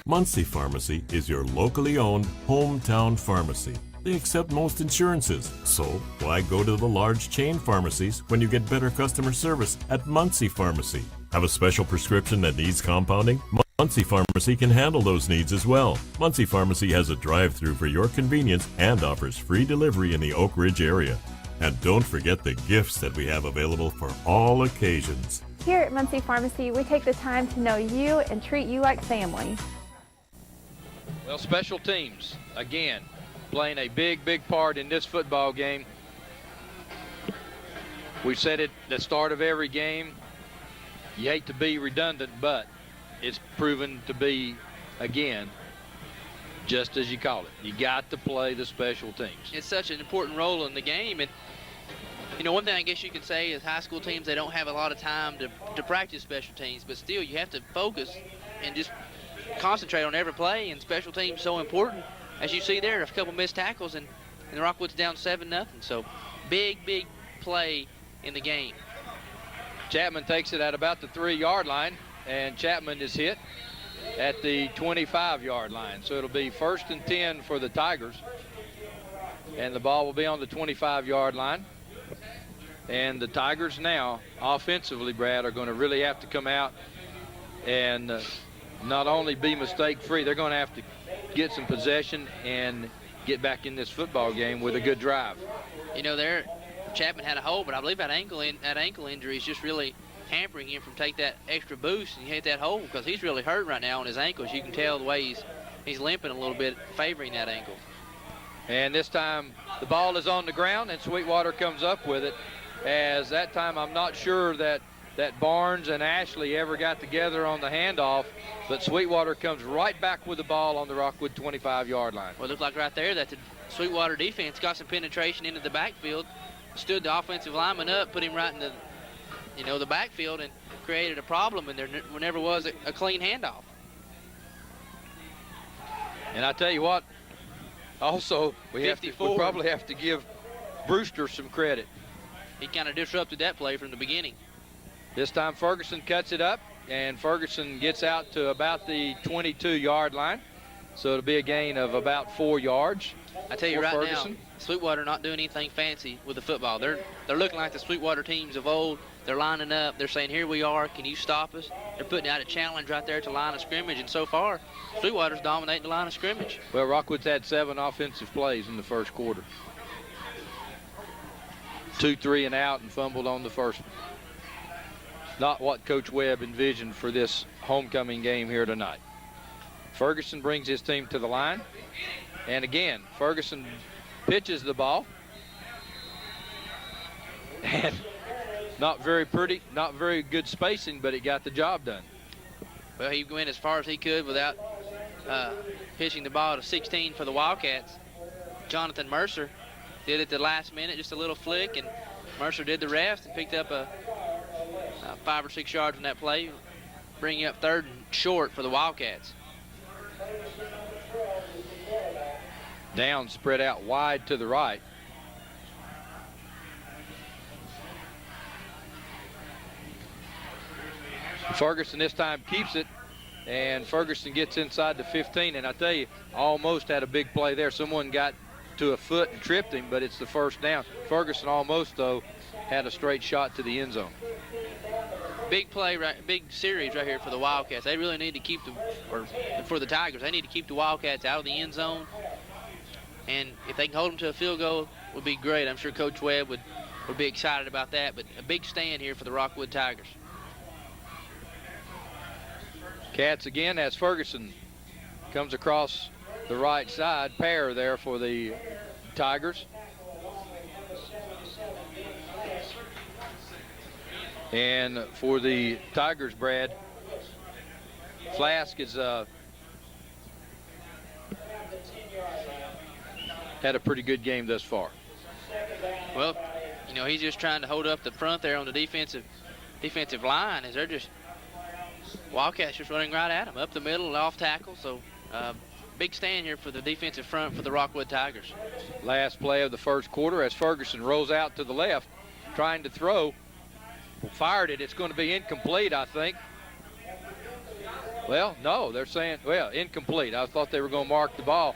Muncie Pharmacy is your locally owned hometown pharmacy. They accept most insurances, so why go to the large chain pharmacies when you get better customer service at Muncie Pharmacy? Have a special prescription that needs compounding? Muncie Pharmacy can handle those needs as well. Muncie Pharmacy has a drive-through for your convenience and offers free delivery in the Oak Ridge area. And don't forget the gifts that we have available for all occasions. Here at Muncie Pharmacy, we take the time to know you and treat you like family. Well, special teams, again, playing a big, big part in this football game. We've said it at the start of every game. You hate to be redundant, but it's proven to be, again, just as you call it. You got to play the special teams. It's such an important role in the game. And, you know, one thing I guess you could say is high school teams, they don't have a lot of time to practice special teams, but still you have to focus and just concentrate on every play, and special teams so important. As you see there, a couple missed tackles, and Rockwood's down 7-0. So big, big play in the game. Chapman takes it at about the 3-yard line, and Chapman is hit at the 25-yard line. So it'll be 1st and 10 for the Tigers, and the ball will be on the 25-yard line. And the Tigers now, offensively, Brad, are going to really have to come out and not only be mistake-free, they're going to have to get some possession and get back in this football game with a good drive. You know, there Chapman had a hole, but I believe that ankle injury is just really hampering him from taking that extra boost and hit that hole, because he's really hurt right now on his ankles. You can tell the way he's limping a little bit, favoring that ankle. And this time the ball is on the ground, and Sweetwater comes up with it. As that time, I'm not sure that Barnes and Ashley ever got together on the handoff, but Sweetwater comes right back with the ball on the Rockwood 25-yard line. Well, it looked like right there that the Sweetwater defense got some penetration into the backfield, stood the offensive lineman up, put him right in the backfield, and created a problem, and there never was a clean handoff. And I tell you what, also we probably have to give Brewster some credit. He kind of disrupted that play from the beginning. This time Ferguson cuts it up, and Ferguson gets out to about the 22-yard line. So it'll be a gain of about 4 yards. I tell you right Ferguson. now, Sweetwater not doing anything fancy with the football. They're looking like the Sweetwater teams of old. They're lining up. They're saying, here we are. Can you stop us? They're putting out a challenge right there to line of scrimmage. And so far, Sweetwater's dominating the line of scrimmage. Well, Rockwood's had 7 offensive plays in the first quarter. 2 3 and out, and fumbled on the first one. Not what Coach Webb envisioned for this homecoming game here tonight. Ferguson brings his team to the line. And again, Ferguson pitches the ball. And not very pretty, not very good spacing, but he got the job done. Well, he went as far as he could without pitching the ball to 16 for the Wildcats. Jonathan Mercer did it the last minute, just a little flick, and Mercer did the rest and picked up a 5 or 6 yards on that play, bringing up 3rd and short for the Wildcats. Down spread out wide to the right. Ferguson this time keeps it, and Ferguson gets inside the 15, and I tell you, almost had a big play there. Someone got to a foot and tripped him, but it's the first down. Ferguson almost, though, had a straight shot to the end zone. Big play, big series right here for the Wildcats. They really need to keep for the Tigers, they need to keep the Wildcats out of the end zone. And if they can hold them to a field goal, would be great. I'm sure Coach Webb would be excited about that. But a big stand here for the Rockwood Tigers. Cats again as Ferguson comes across the right side. Pair there for the Tigers. And for the Tigers, Brad, Flask is had a pretty good game thus far. Well, you know, he's just trying to hold up the front there on the defensive line, as they're just Wildcats just running right at him up the middle and off tackle. So big stand here for the defensive front for the Rockwood Tigers. Last play of the first quarter as Ferguson rolls out to the left, trying to throw. Fired it. It's going to be incomplete, I think. Well, no, they're saying, well, incomplete. I thought they were going to mark the ball.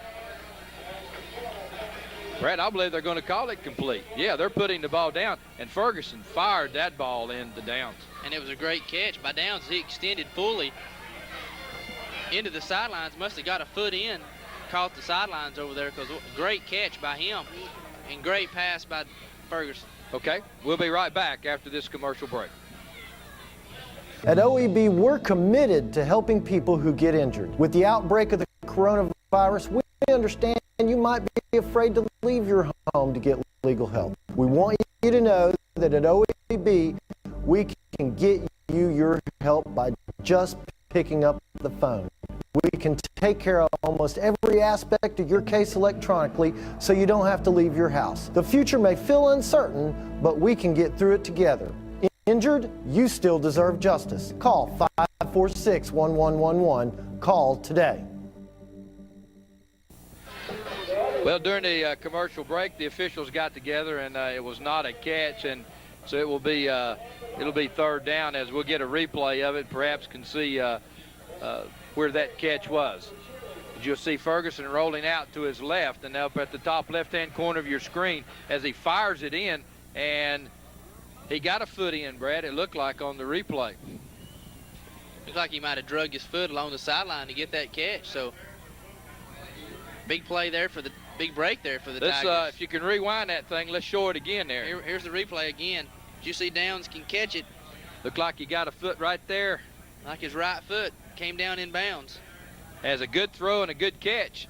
Brad, I believe they're going to call it complete. Yeah, they're putting the ball down, and Ferguson fired that ball into Downs. And it was a great catch by Downs. He extended fully into the sidelines. Must have got a foot in, caught the sidelines over there, because great catch by him and great pass by Ferguson. Okay, we'll be right back after this commercial break. At OEB, we're committed to helping people who get injured. With the outbreak of the coronavirus, we understand you might be afraid to leave your home to get legal help. We want you to know that at OEB, we can get you your help by just picking up the phone. We can take care of almost every aspect of your case electronically, so you don't have to leave your house. The future may feel uncertain, but we can get through it together. Injured? You still deserve justice. Call 546-1111. Call today. Well, during the commercial break, the officials got together, and it was not a catch, and so it will be it'll be third down, as we'll get a replay of it. Perhaps can see where that catch was. You'll see Ferguson rolling out to his left, and up at the top left-hand corner of your screen as he fires it in, and he got a foot in, Brad. It looked like on the replay. Looks like he might have drugged his foot along the sideline to get that catch. So big play there for the big break there for the Tigers. If you can rewind that thing, let's show it again there. Here's the replay again. Did you see Downs can catch it? Looked like he got a foot right there. Like his right foot came down in bounds. Has a good throw and a good catch.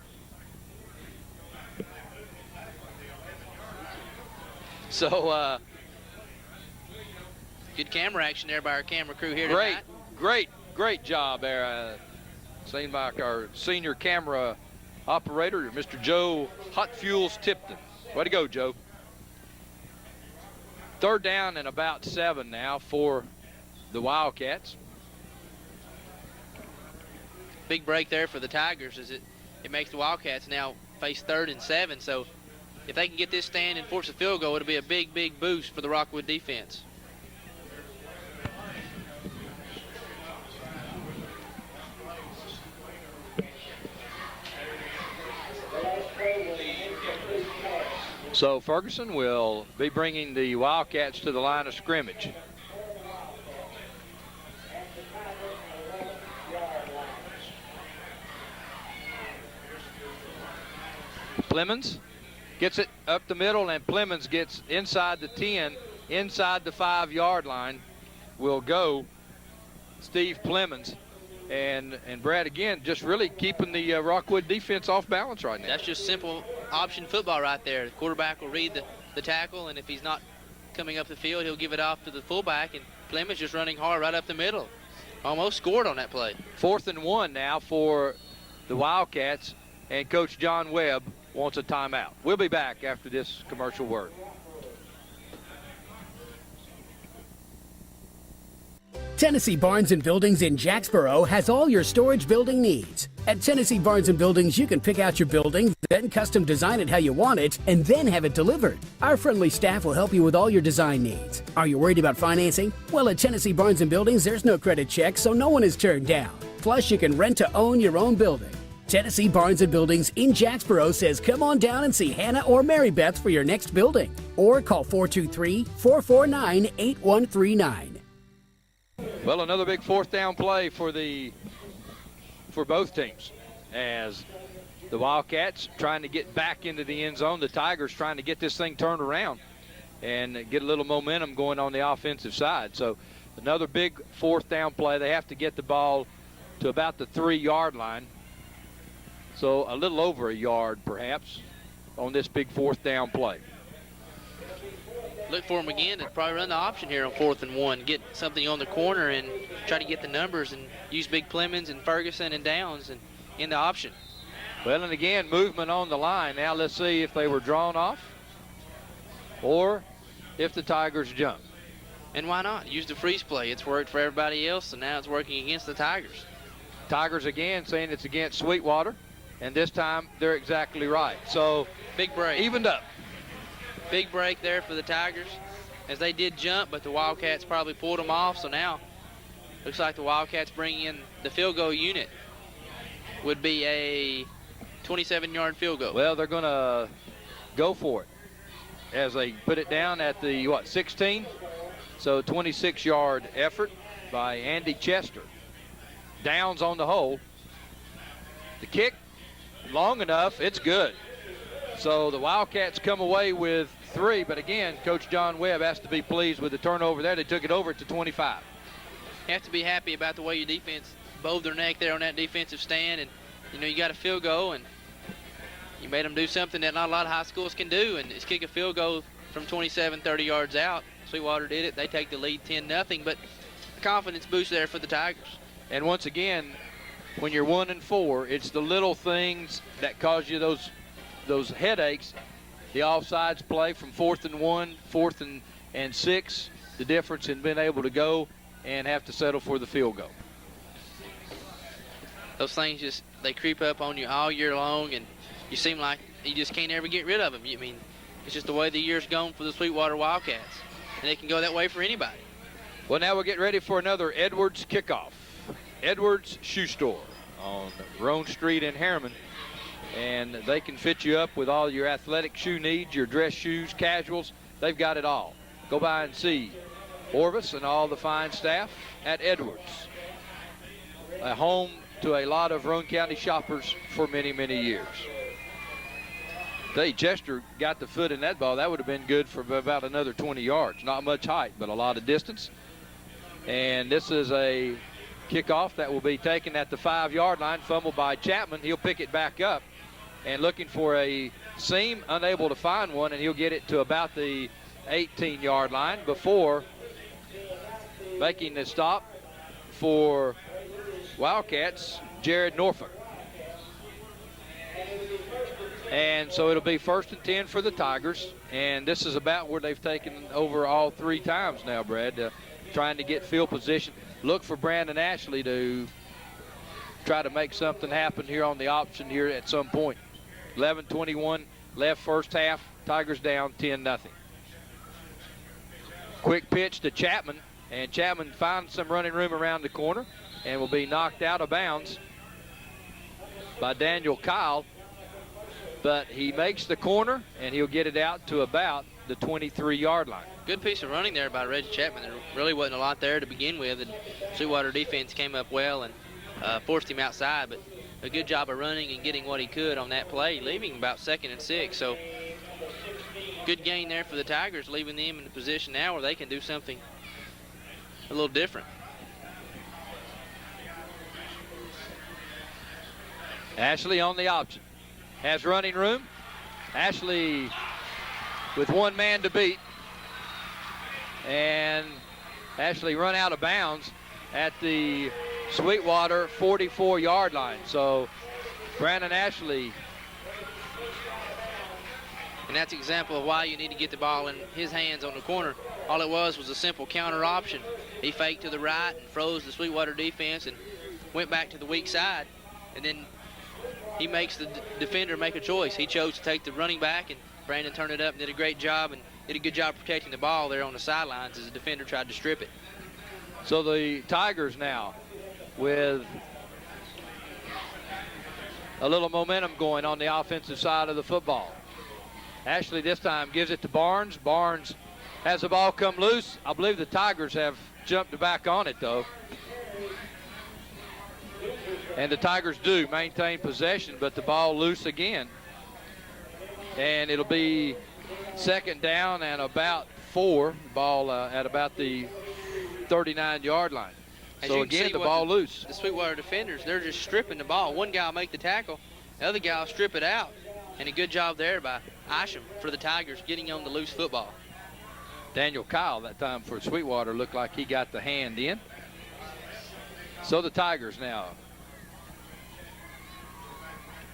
So good camera action there by our camera crew here tonight. Great job there. Seen by our senior camera operator, Mr. Joe Hot Fuels Tipton. Way to go, Joe. Third down and about 7 now for the Wildcats. Big break there for the Tigers as it makes the Wildcats now face 3rd and 7. So if they can get this stand and force a field goal, it'll be a big boost for the Rockwood defense. So Ferguson will be bringing the Wildcats to the line of scrimmage. Plemons gets it up the middle, and Plemons gets inside the 10, inside the 5-yard line. Will go Steve Plemons. And Brad, again, just really keeping the Rockwood defense off balance right now. That's just simple option football right there. The quarterback will read the tackle, and if he's not coming up the field, he'll give it off to the fullback, and Plemons just running hard right up the middle. Almost scored on that play. 4th and 1 now for the Wildcats, and Coach John Webb wants a timeout. We'll be back after this commercial word. Tennessee Barnes & Buildings in Jacksboro has all your storage building needs. At Tennessee Barnes & Buildings, you can pick out your building, then custom design it how you want it, and then have it delivered. Our friendly staff will help you with all your design needs. Are you worried about financing? Well, at Tennessee Barnes & Buildings, there's no credit check, so no one is turned down. Plus, you can rent to own your own building. Tennessee Barnes & Buildings in Jacksboro says come on down and see Hannah or Mary Beth for your next building. Or call 423-449-8139. Well, another big 4th down play for both teams, as the Wildcats trying to get back into the end zone. The Tigers trying to get this thing turned around and get a little momentum going on the offensive side. So another big 4th down play. They have to get the ball to about the 3-yard line. So a little over a yard, perhaps, on this big 4th down play. Look for him again to probably run the option here on 4th and 1. Get something on the corner and try to get the numbers and use big Plemons and Ferguson and Downs and in the option. Well, and again, movement on the line. Now let's see if they were drawn off or if the Tigers jump. And why not? Use the freeze play. It's worked for everybody else, and now it's working against the Tigers. Tigers again saying it's against Sweetwater, and this time they're exactly right. So big break. Evened up. Big break there for the Tigers, as they did jump, but the Wildcats probably pulled them off. So now looks like the Wildcats bring in the field goal unit. Would be a 27-yard field goal. Well, they're going to go for it as they put it down at the, 16? So 26-yard effort by Andy Chester. Downs on the hole. The kick, long enough, it's good. So the Wildcats come away with 3, but again, Coach John Webb has to be pleased with the turnover there. They took it over to 25. You have to be happy about the way your defense bowed their neck there on that defensive stand, and you got a field goal, and you made them do something that not a lot of high schools can do, and it's kick a field goal from 27, 30 yards out. Sweetwater did it. They take the lead 10-0, but a confidence boost there for the Tigers. And once again, when you're 1-4, it's the little things that cause you those headaches. The offsides play from 4th and 1, 4th and 6, the difference in being able to go and have to settle for the field goal. Those things they creep up on you all year long, and you seem like you just can't ever get rid of them. It's just the way the year's gone for the Sweetwater Wildcats, and it can go that way for anybody. Well, now we're getting ready for another Edwards kickoff. Edwards Shoe Store on Roan Street in Harriman, and they can fit you up with all your athletic shoe needs, your dress shoes, casuals. They've got it all. Go by and see Orvis and all the fine staff at Edwards, a home to a lot of Roan County shoppers for many, many years. Chester got the foot in that ball. That would have been good for about another 20 yards. Not much height, but a lot of distance. And this is a kickoff that will be taken at the 5-yard line, fumbled by Chapman. He'll pick it back up and looking for a seam, unable to find one, and he'll get it to about the 18-yard line before making the stop for Wildcats, Jared Norfolk. And so it'll be 1st and 10 for the Tigers, and this is about where they've taken over all 3 times now, Brad, trying to get field position. Look for Brandon Ashley to try to make something happen here on the option here at some point. 11:21 left first half. Tigers down 10-0. Quick pitch to Chapman, and Chapman finds some running room around the corner and will be knocked out of bounds by Daniel Kyle. But he makes the corner, and he'll get it out to about the 23-yard line. Good piece of running there by Reggie Chapman. There really wasn't a lot there to begin with, and Sweetwater defense came up well and forced him outside, but a good job of running and getting what he could on that play, leaving about 2nd and 6. So good gain there for the Tigers, leaving them in a position now where they can do something a little different. Ashley on the option. Has running room. Ashley with 1 man to beat. And Ashley run out of bounds at the Sweetwater 44-yard line. So Brandon Ashley. And that's an example of why you need to get the ball in his hands on the corner. All it was a simple counter option. He faked to the right and froze the Sweetwater defense and went back to the weak side. And then he makes the defender make a choice. He chose to take the running back, and Brandon turned it up and did a great job and did a good job protecting the ball there on the sidelines as the defender tried to strip it. So the Tigers now with a little momentum going on the offensive side of the football. Ashley this time gives it to Barnes. Barnes has the ball come loose. I believe the Tigers have jumped back on it, though. And the Tigers do maintain possession, but the ball loose again. And it'll be 2nd down and about 4. Ball at about the 39-yard line. So again, the ball loose. The Sweetwater defenders, they're just stripping the ball. One guy will make the tackle, the other guy will strip it out. And a good job there by Isham for the Tigers getting on the loose football. Daniel Kyle that time for Sweetwater looked like he got the hand in. So the Tigers now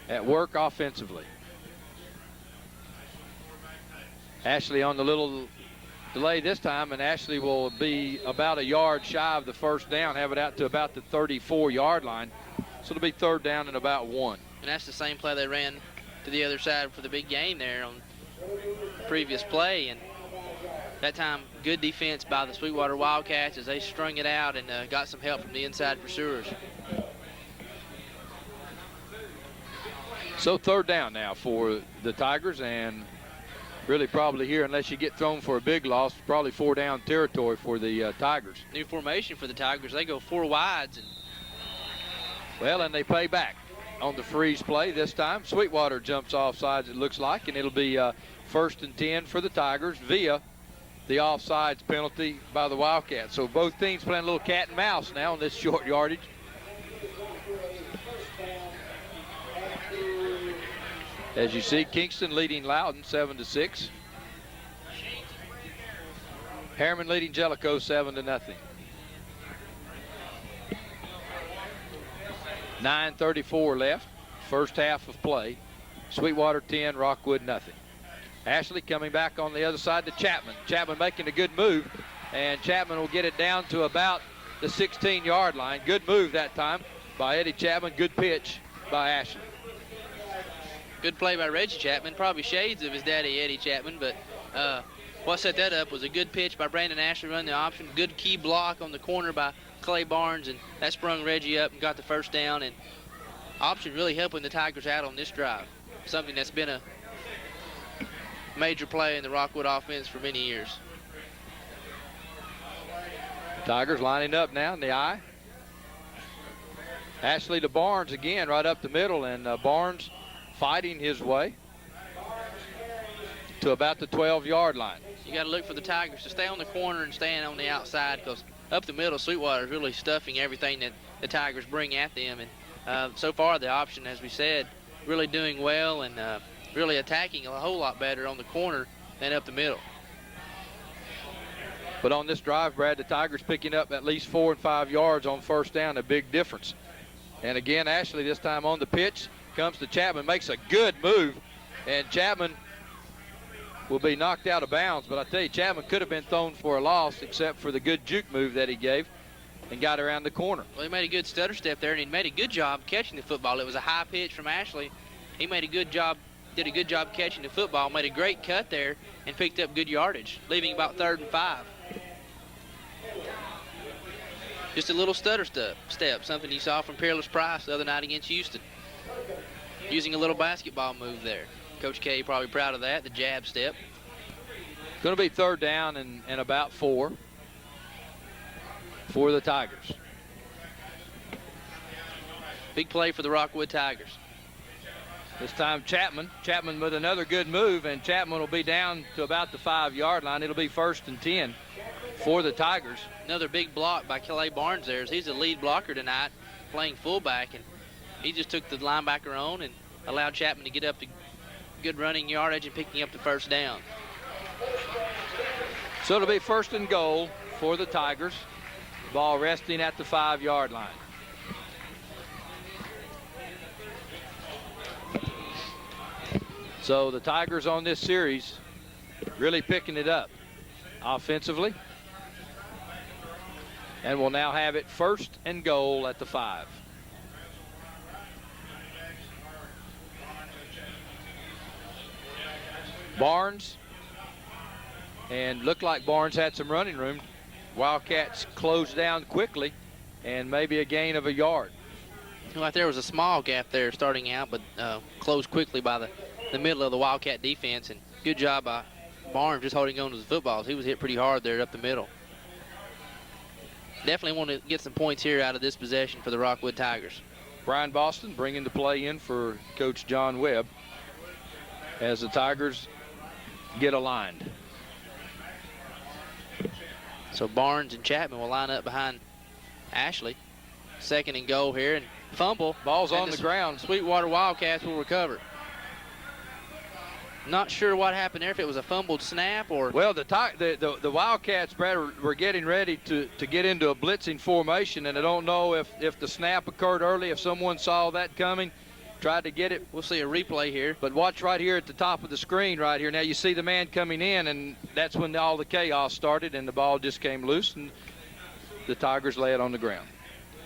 at work offensively. Ashley on the little delay this time, and Ashley will be about a yard shy of the 1st down, have it out to about the 34-yard line. So it'll be 3rd down and about 1. And that's the same play they ran to the other side for the big gain there on the previous play. And that time, good defense by the Sweetwater Wildcats as they strung it out and got some help from the inside pursuers. So 3rd down now for the Tigers, and really probably here, unless you get thrown for a big loss, probably 4-down territory for the Tigers. New formation for the Tigers. They go 4 wides. And well, and they pay back. on the freeze play this time. Sweetwater jumps off sides, it looks like, and it'll be 1st and 10 for the Tigers via the offsides penalty by the Wildcats. So both teams playing a little cat and mouse now on this short yardage. As you see, Kingston leading Loudon 7-6. Harriman leading Jellicoe 7-0. 9:34 left, first half of play. Sweetwater 10, Rockwood nothing. Ashley coming back on the other side to Chapman. Chapman making a good move, and Chapman will get it down to about the 16-yard line. Good move that time by Eddie Chapman. Good pitch by Ashley. Good play by Reggie Chapman, probably shades of his daddy Eddie Chapman, but what set that up was a good pitch by Brandon Ashley running the option. Good key block on the corner by Clay Barnes, and that sprung Reggie up and got the first down. And option really helping the Tigers out on this drive, something that's been a major play in the Rockwood offense for many years. Tigers lining up now in the I. Ashley to Barnes again right up the middle, and Barnes fighting his way to about the 12-yard line. You got to look for the Tigers to stay on the corner and stand on the outside, because up the middle, Sweetwater is really stuffing everything that the Tigers bring at them. And so far, the option, as we said, really doing well and really attacking a whole lot better on the corner than up the middle. But on this drive, Brad, the Tigers picking up at least 4 and 5 yards on first down, a big difference. And again, Ashley this time on the pitch, comes to Chapman, makes a good move, and Chapman will be knocked out of bounds. But I tell you, Chapman could have been thrown for a loss except for the good juke move that he gave and got around the corner. Well, he made a good stutter step there, and he made a good job catching the football. It was a high pitch from Ashley. He made a good job, did a good job catching the football, made a great cut there, and picked up good yardage, leaving about 3rd and 5. Just a little stutter step, something you saw from Peerless Price the other night against Houston. Using a little basketball move there. Coach K probably proud of that, the jab step. Going to be 3rd down and about 4 for the Tigers. Big play for the Rockwood Tigers. This time Chapman with another good move, and Chapman will be down to about the 5-yard line. It'll be 1st and 10 for the Tigers. Another big block by Clay Barnes there. He's the lead blocker tonight, playing fullback, and he just took the linebacker on and allowed Chapman to get up to good running yardage and picking up the first down. So it'll be 1st and goal for the Tigers. Ball resting at the 5-yard line. So the Tigers on this series really picking it up offensively. And will now have it 1st and goal at the 5. Barnes, and looked like Barnes had some running room. Wildcats closed down quickly, and maybe a gain of a yard. Like there was a small gap there starting out, but closed quickly by the middle of the Wildcat defense, and good job by Barnes just holding on to the footballs. He was hit pretty hard there up the middle. Definitely want to get some points here out of this possession for the Rockwood Tigers. Brian Boston bringing the play in for Coach John Webb as the Tigers get aligned. So Barnes and Chapman will line up behind Ashley. 2nd and goal here, and fumble. Ball's on the ground. Sweetwater Wildcats will recover. Not sure what happened there, if it was a fumbled snap or... Well, the Wildcats, Brad, were getting ready to get into a blitzing formation, and I don't know if the snap occurred early, if someone saw that coming, tried to get it. We'll see a replay here. But watch right here at the top of the screen right here. Now you see the man coming in, and that's when all the chaos started, and the ball just came loose, and the Tigers lay it on the ground.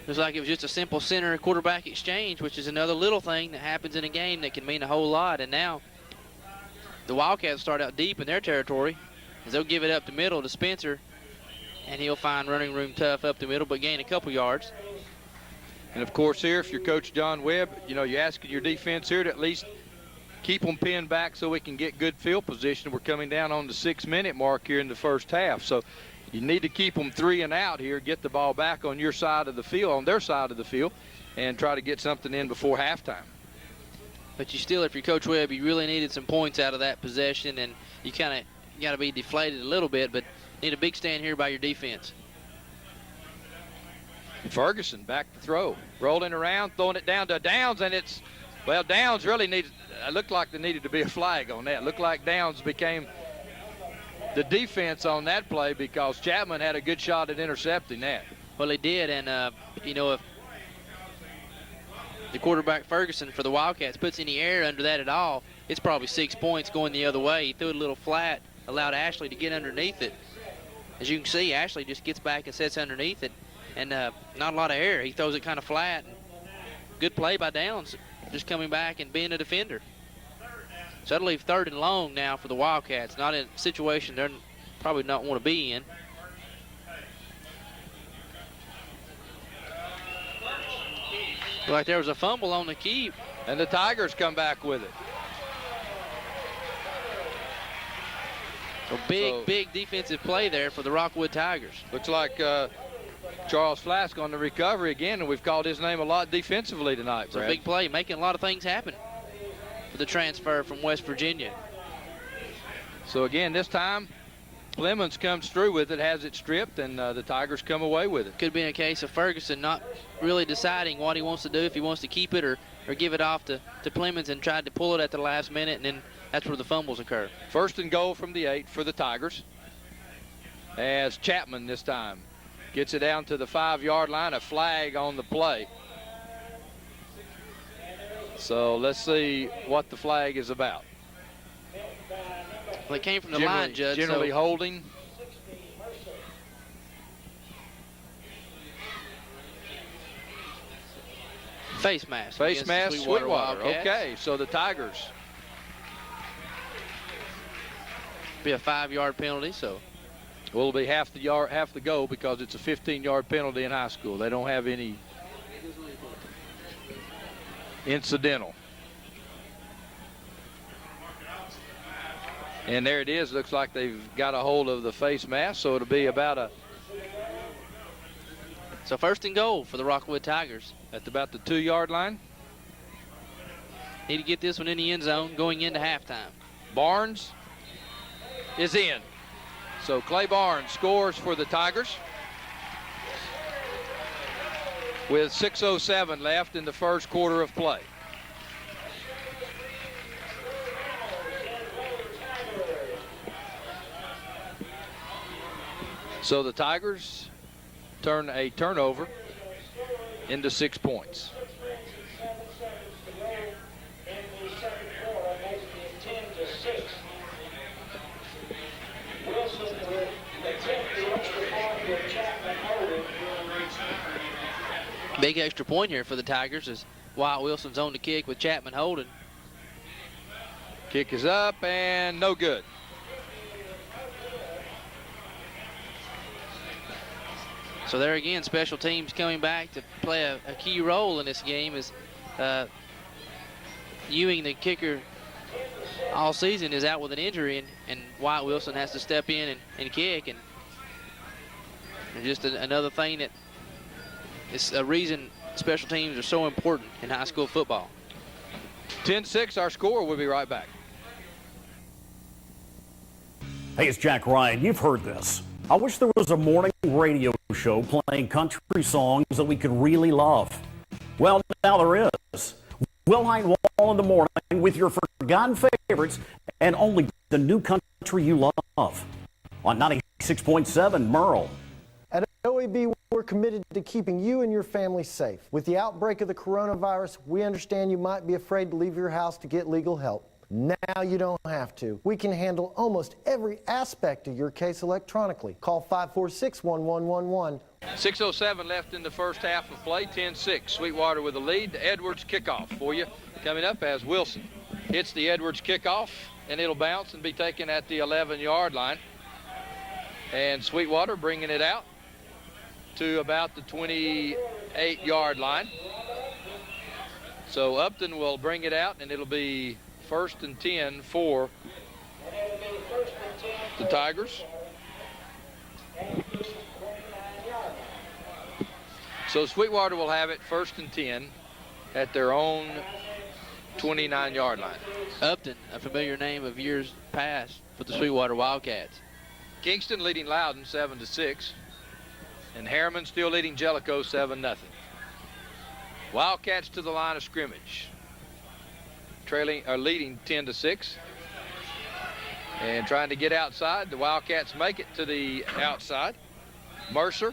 Looks like it was just a simple center quarterback exchange, which is another little thing that happens in a game that can mean a whole lot. And now the Wildcats start out deep in their territory, as they'll give it up the middle to Spencer, and he'll find running room tough up the middle, but gain a couple yards. And of course here, if you're Coach John Webb, you're asking your defense here to at least keep them pinned back so we can get good field position. We're coming down on the 6-minute mark here in the first half. So you need to keep them 3 and out here, get the ball back on your side of the field, on their side of the field, and try to get something in before halftime. But you still, if you're Coach Webb, you really needed some points out of that possession, and you kind of got to be deflated a little bit, but need a big stand here by your defense. Ferguson back to throw, rolling around, throwing it down to Downs, and it's, well, Downs really needs, it looked like there needed to be a flag on that. Looked like Downs became the defense on that play because Chapman had a good shot at intercepting that. Well, he did, and, you know, if the quarterback Ferguson for the Wildcats puts any air under that at all, it's probably 6 points going the other way. He threw it a little flat, allowed Ashley to get underneath it. As you can see, Ashley just gets back and sits underneath it, and not a lot of air. He throws it kind of flat. Good play by Downs, just coming back and being a defender. So that'll leave 3rd and long now for the Wildcats. Not in a situation they're probably not want to be in. Looked like there was a fumble on the keep. And the Tigers come back with it. So big defensive play there for the Rockwood Tigers. Looks like Charles Flask on the recovery again, and we've called his name a lot defensively tonight, It's a Brad. big play, making a lot of things happen for the transfer from West Virginia. So again, this time, Clemens comes through with it, has it stripped, and the Tigers come away with it. Could be in a case of Ferguson not really deciding what he wants to do, if he wants to keep it or give it off to Clemens, and tried to pull it at the last minute, and then that's where the fumbles occur. 1st and goal from the 8 for the Tigers. As Chapman this time gets it down to the 5-yard line, a flag on the play. So let's see what the flag is about. Well, it came from the line, Judge. Generally so holding. face mask. Face against mask, Sweetwater. Wildcats. Okay, so the Tigers. Be a 5-yard penalty, so. Well, it'll be half the goal because it's a 15-yard penalty in high school. They don't have any incidental. And there it is. Looks like they've got a hold of the face mask, so it'll be about a. So 1st and goal for the Rockwood Tigers. At about the 2-yard line. Need to get this one in the end zone going into halftime. Barnes is in. So Clay Barnes scores for the Tigers with 6:07 left in the 1st quarter of play. So the Tigers turn a turnover into 6 points. Big extra point here for the Tigers as Wyatt Wilson's on the kick with Chapman holding. Kick is up and no good. So there again, special teams coming back to play a key role in this game as Ewing, the kicker all season, is out with an injury, and Wyatt Wilson has to step in and kick. And just another thing that is a reason special teams are so important in high school football. 10-6 our score. We'll be right back. Hey, it's Jack Ryan. You've heard this. I wish there was a morning radio show playing country songs that we could really love. Well, now there is. Will Hine Wall in the morning with your forgotten favorites and only the new country you love. On 96.7 Merle. At OEB, we're committed to keeping you and your family safe. With the outbreak of the coronavirus, we understand you might be afraid to leave your house to get legal help. Now you don't have to. We can handle almost every aspect of your case electronically. Call 546-1111. 6:07 left in the 1st half of play. 10-6. Sweetwater with the lead. The Edwards kickoff for you. Coming up as Wilson hits the Edwards kickoff, and it'll bounce and be taken at the 11-yard line. And Sweetwater bringing it out to about the 28-yard line. So Upton will bring it out, and it'll be 1st and 10 for the Tigers. So Sweetwater will have it 1st and 10 at their own 29-yard line. Upton, a familiar name of years past for the Sweetwater Wildcats. Kingston leading Loudon 7-6. And Harriman still leading Jellicoe 7-0. Wildcats to the line of scrimmage. Leading 10-6. And trying to get outside. The Wildcats make it to the outside. Mercer.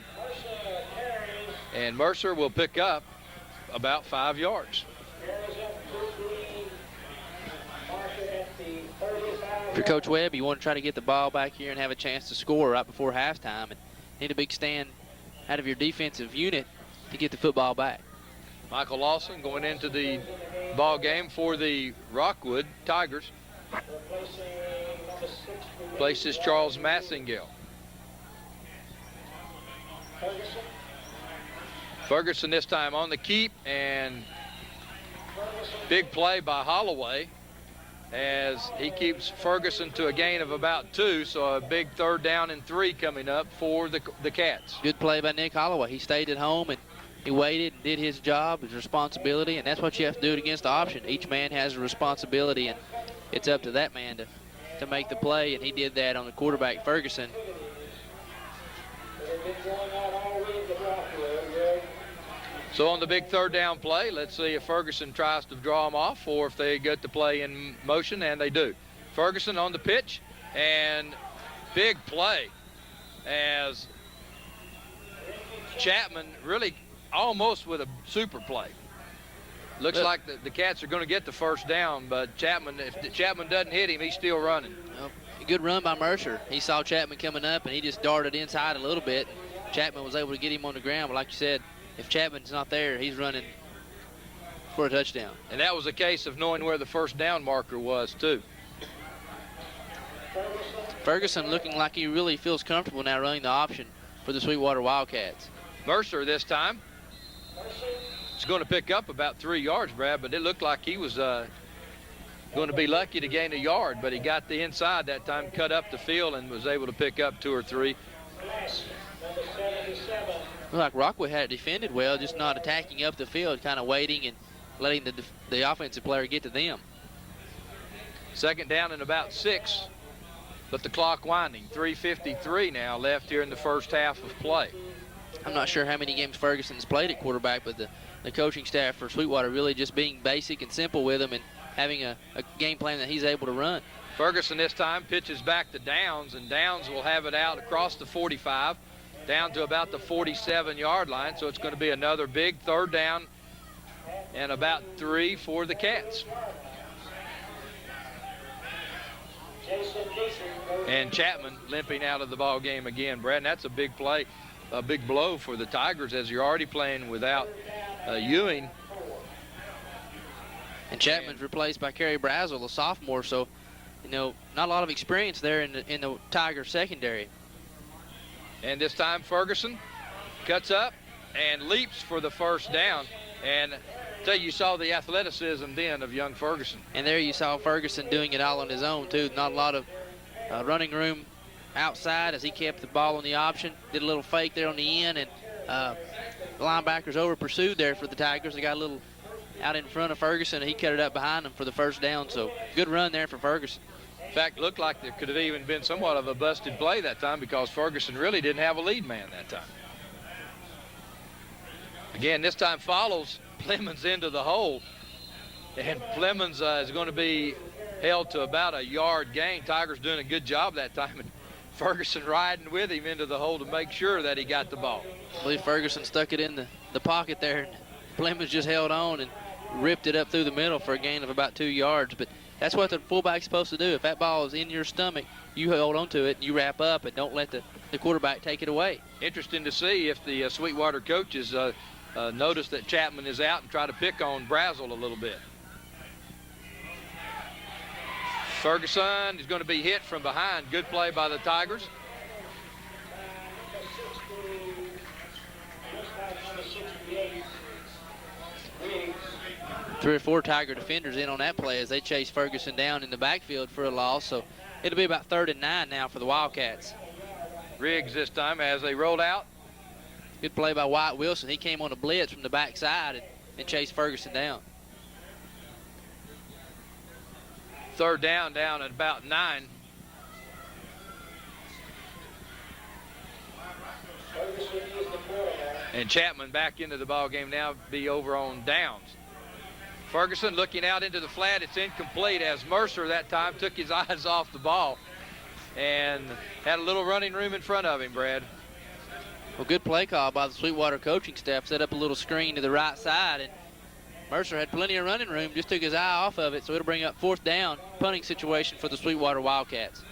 And Mercer will pick up about 5 yards. For Coach Webb, you want to try to get the ball back here and have a chance to score right before halftime, and need a big stand out of your defensive unit to get the football back. Michael Lawson going into the ball game for the Rockwood Tigers. Places Charles Massingale. Ferguson this time on the keep, and big play by Holloway as he keeps Ferguson to a gain of about 2, so a big 3rd down and 3 coming up for the Cats. Good play by Nick Holloway. He stayed at home and he waited and did his job, his responsibility, and that's what you have to do against the option. Each man has a responsibility, and it's up to that man to make the play, and he did that on the quarterback, Ferguson. So on the big 3rd down play, let's see if Ferguson tries to draw them off or if they get the play in motion, and they do. Ferguson on the pitch, and big play as Chapman really almost with a super play. Looks like the Cats are going to get the 1st down, but if Chapman doesn't hit him, he's still running. Good run by Mercer. He saw Chapman coming up, and he just darted inside a little bit. Chapman was able to get him on the ground, but like you said, if Chapman's not there, he's running for a touchdown. And that was a case of knowing where the 1st down marker was, too. Ferguson looking like he really feels comfortable now running the option for the Sweetwater Wildcats. Mercer this time is going to pick up about 3 yards, Brad, but it looked like he was going to be lucky to gain a yard, but he got the inside that time, cut up the field, and was able to pick up 2 or 3. Looked like Rockwood had it defended well, just not attacking up the field, kind of waiting and letting the offensive player get to them. 2nd down and about 6, but the clock winding. 3:53 now left here in the 1st half of play. I'm not sure how many games Ferguson's played at quarterback, but the coaching staff for Sweetwater really just being basic and simple with him and having a game plan that he's able to run. Ferguson this time pitches back to Downs, and Downs will have it out across the 45, down to about the 47-yard line, so it's going to be another big 3rd down and about 3 for the Cats. And Chapman limping out of the ball game again, Brad. And that's a big play, a big blow for the Tigers, as you're already playing without Ewing. And Chapman's replaced by Kerry Brazel, a sophomore, so not a lot of experience there in the Tiger secondary. And this time Ferguson cuts up and leaps for the 1st down. And you saw the athleticism then of young Ferguson. And there you saw Ferguson doing it all on his own too. Not a lot of running room outside as he kept the ball on the option. Did a little fake there on the end, and the linebackers over pursued there for the Tigers. They got a little out in front of Ferguson, and he cut it up behind them for the 1st down. So good run there for Ferguson. In fact, looked like there could have even been somewhat of a busted play that time because Ferguson really didn't have a lead man that time. Again, this time follows Plemons into the hole, and Plemons is going to be held to about a yard gain. Tigers doing a good job that time, and Ferguson riding with him into the hole to make sure that he got the ball. I believe Ferguson stuck it in the pocket there, and Plemons just held on and ripped it up through the middle for a gain of about 2 yards. But that's what the fullback's supposed to do. If that ball is in your stomach, you hold on to it, and you wrap up, and don't let the quarterback take it away. Interesting to see if the Sweetwater coaches notice that Chapman is out and try to pick on Brazel a little bit. Ferguson is going to be hit from behind. Good play by the Tigers. Three or four Tiger defenders in on that play as they chase Ferguson down in the backfield for a loss. So it'll be about 3rd and 9 now for the Wildcats. Riggs this time as they roll out. Good play by Wyatt Wilson. He came on a blitz from the backside and chased Ferguson down. Third down at about 9. And Chapman back into the ball game now, be over on downs. Ferguson looking out into the flat. It's incomplete as Mercer that time took his eyes off the ball and had a little running room in front of him, Brad. Well, good play call by the Sweetwater coaching staff. Set up a little screen to the right side, and Mercer had plenty of running room, just took his eye off of it, so it'll bring up fourth down, punting situation for the Sweetwater Wildcats.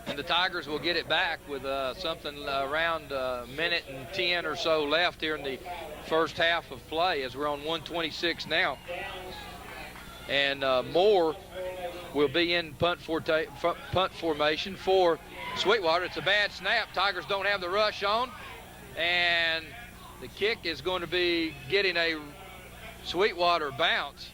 And the Tigers will get it back with something around a minute and 10 or so left here in the first half of play, as we're on 126 now. And Moore will be in punt formation for Sweetwater. It's a bad snap. Tigers don't have the rush on. And the kick is going to be getting a Sweetwater bounce.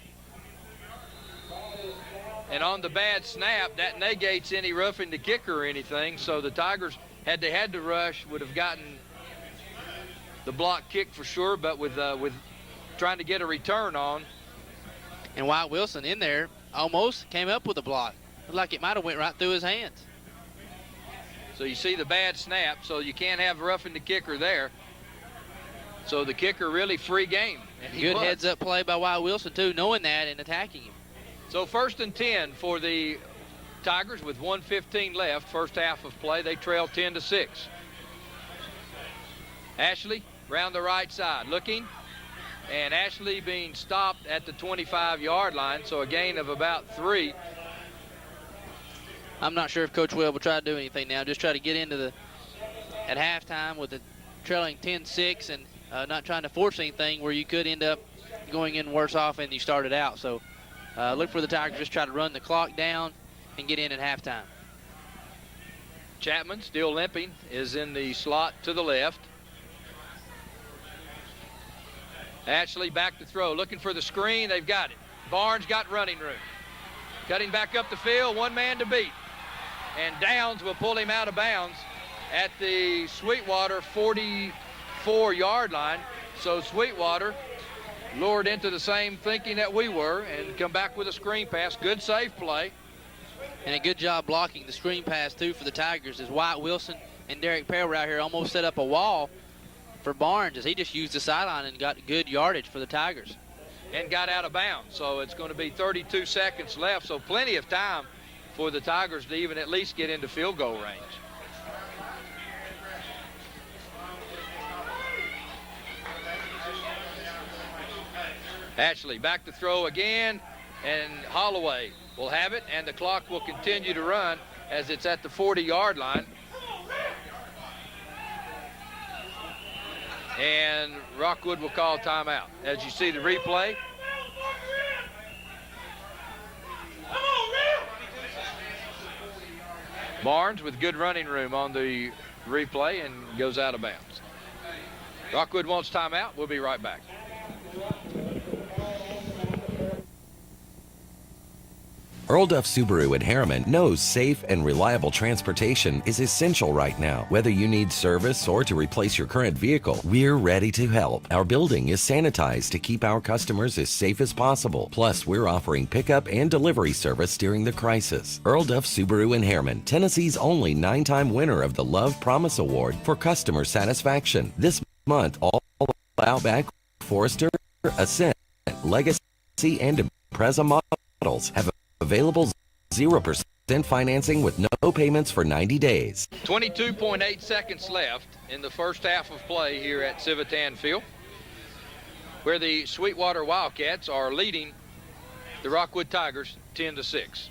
And on the bad snap, that negates any roughing the kicker or anything. So the Tigers, had they had to rush, would have gotten the block kick for sure, but with trying to get a return on. And Wyatt Wilson in there almost came up with a block. Looked like it might have went right through his hands. So you see the bad snap, so you can't have roughing the kicker there. So the kicker really free game. And good heads-up play by Wyatt Wilson, too, knowing that and attacking him. So 1st and 10 for the Tigers with 1:15 left, first half of play. They trail 10-6. Ashley round the right side looking, and Ashley being stopped at the 25-yard line, so a gain of about 3. I'm not sure if Coach Webb will try to do anything now, just try to get into at halftime with the trailing 10-6 and not trying to force anything where you could end up going in worse off than you started out. So look for the Tigers just try to run the clock down and get in at halftime. Chapman, still limping, is in the slot to the left. Ashley back to throw, looking for the screen. They've got it. Barnes got running room. Cutting back up the field, one man to beat. And Downs will pull him out of bounds at the Sweetwater 44-yard line. So Sweetwater lured into the same thinking that we were and come back with a screen pass. Good safe play. And a good job blocking the screen pass, too, for the Tigers, as Wyatt Wilson and Derek Perry out here almost set up a wall for Barnes, as he just used the sideline and got good yardage for the Tigers. And got out of bounds. So it's going to be 32 seconds left, so plenty of time for the Tigers to even at least get into field goal range. Ashley back to throw again, and Holloway will have it, and the clock will continue to run as it's at the 40-yard line. And Rockwood will call timeout. As you see the replay, Barnes with good running room on the replay and goes out of bounds. Rockwood wants timeout. We'll be right back. Earl Duff Subaru in Harriman knows safe and reliable transportation is essential right now. Whether you need service or to replace your current vehicle, we're ready to help. Our building is sanitized to keep our customers as safe as possible. Plus, we're offering pickup and delivery service during the crisis. Earl Duff Subaru in Harriman, Tennessee's only 9-time winner of the Love Promise Award for customer satisfaction. This month, all Outback, Forester, Ascent, Legacy, and Impreza models have available 0% financing with no payments for 90 days. 22.8 seconds left in the first half of play here at Civitan Field, where the Sweetwater Wildcats are leading the Rockwood Tigers 10-6.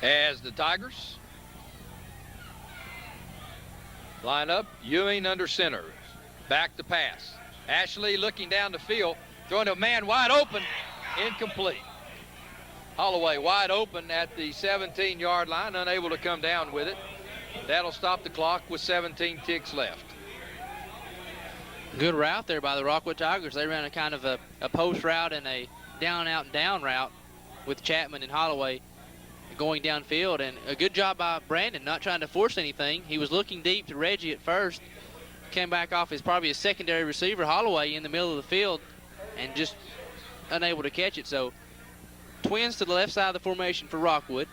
As the Tigers line up, Ewing under center. Back to pass. Ashley looking down the field, throwing to a man wide open, incomplete. Holloway wide open at the 17-yard line, unable to come down with it. That'll stop the clock with 17 ticks left. Good route there by the Rockwood Tigers. They ran a kind of a post route and a down, out, and down route with Chapman and Holloway going downfield, and a good job by Brandon not trying to force anything. He was looking deep to Reggie at first, came back off as probably a secondary receiver, Holloway, in the middle of the field, and just unable to catch it. So twins to the left side of the formation for Rockwood.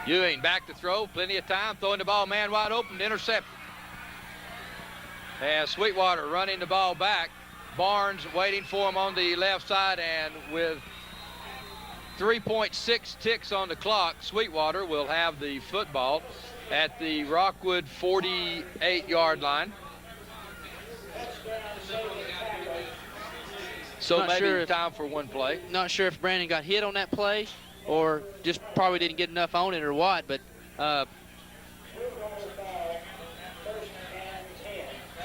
Ewing back to throw, plenty of time, throwing the ball man wide open, intercepted. And Sweetwater running the ball back. Barnes waiting for him on the left side, and with 3.6 ticks on the clock, Sweetwater will have the football at the Rockwood 48-yard line. So maybe time for one play. Not sure if Brandon got hit on that play or just probably didn't get enough on it or what, but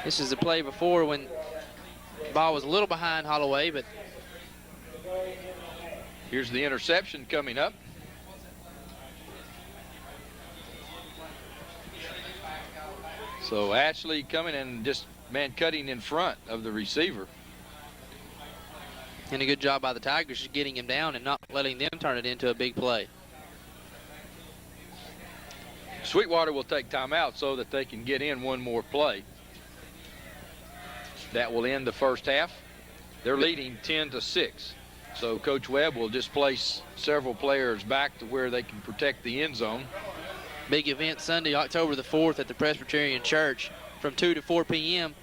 this is the play before when the ball was a little behind Holloway, but here's the interception coming up. So Ashley coming and just, man, cutting in front of the receiver. And a good job by the Tigers just getting him down and not letting them turn it into a big play. Sweetwater will take timeout so that they can get in one more play. That will end the first half. They're leading 10-6. So Coach Webb will just place several players back to where they can protect the end zone. Big event Sunday, October the 4th at the Presbyterian Church from 2 to 4 p.m.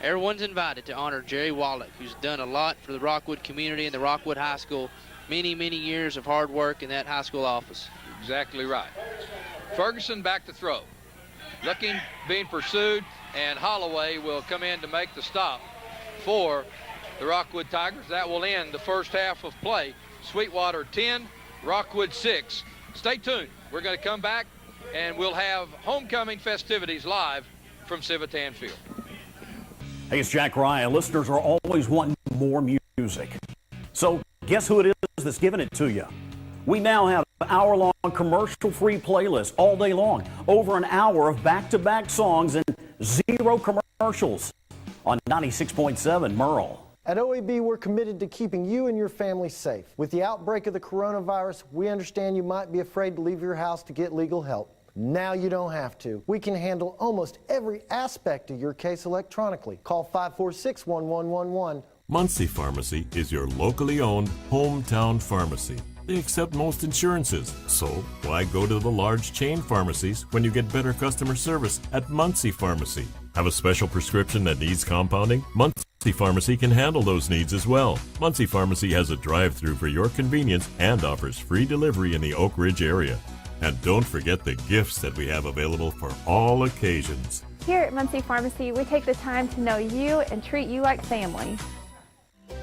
Everyone's invited to honor Jerry Wallach, who's done a lot for the Rockwood community and the Rockwood High School. Many, many years of hard work in that high school office. Exactly right. Ferguson back to throw. Looking, being pursued, and Holloway will come in to make the stop for the Rockwood Tigers. That will end the first half of play. Sweetwater 10, Rockwood 6. Stay tuned. We're going to come back, and we'll have homecoming festivities live from Civitan Field. Hey, it's Jack Ryan. Listeners are always wanting more music. So guess who it is that's giving it to you? We now have an hour-long commercial-free playlist all day long. Over an hour of back-to-back songs and zero commercials on 96.7 Merle. At OEB, we're committed to keeping you and your family safe. With the outbreak of the coronavirus, we understand you might be afraid to leave your house to get legal help. Now you don't have to. We can handle almost every aspect of your case electronically. Call 546-1111. Muncie Pharmacy is your locally owned hometown pharmacy. They accept most insurances, so why go to the large chain pharmacies when you get better customer service at Muncie Pharmacy? Have a special prescription that needs compounding? Muncie Pharmacy can handle those needs as well. Muncie Pharmacy has a drive-through for your convenience and offers free delivery in the Oak Ridge area. And don't forget the gifts that we have available for all occasions. Here at Muncie Pharmacy, we take the time to know you and treat you like family.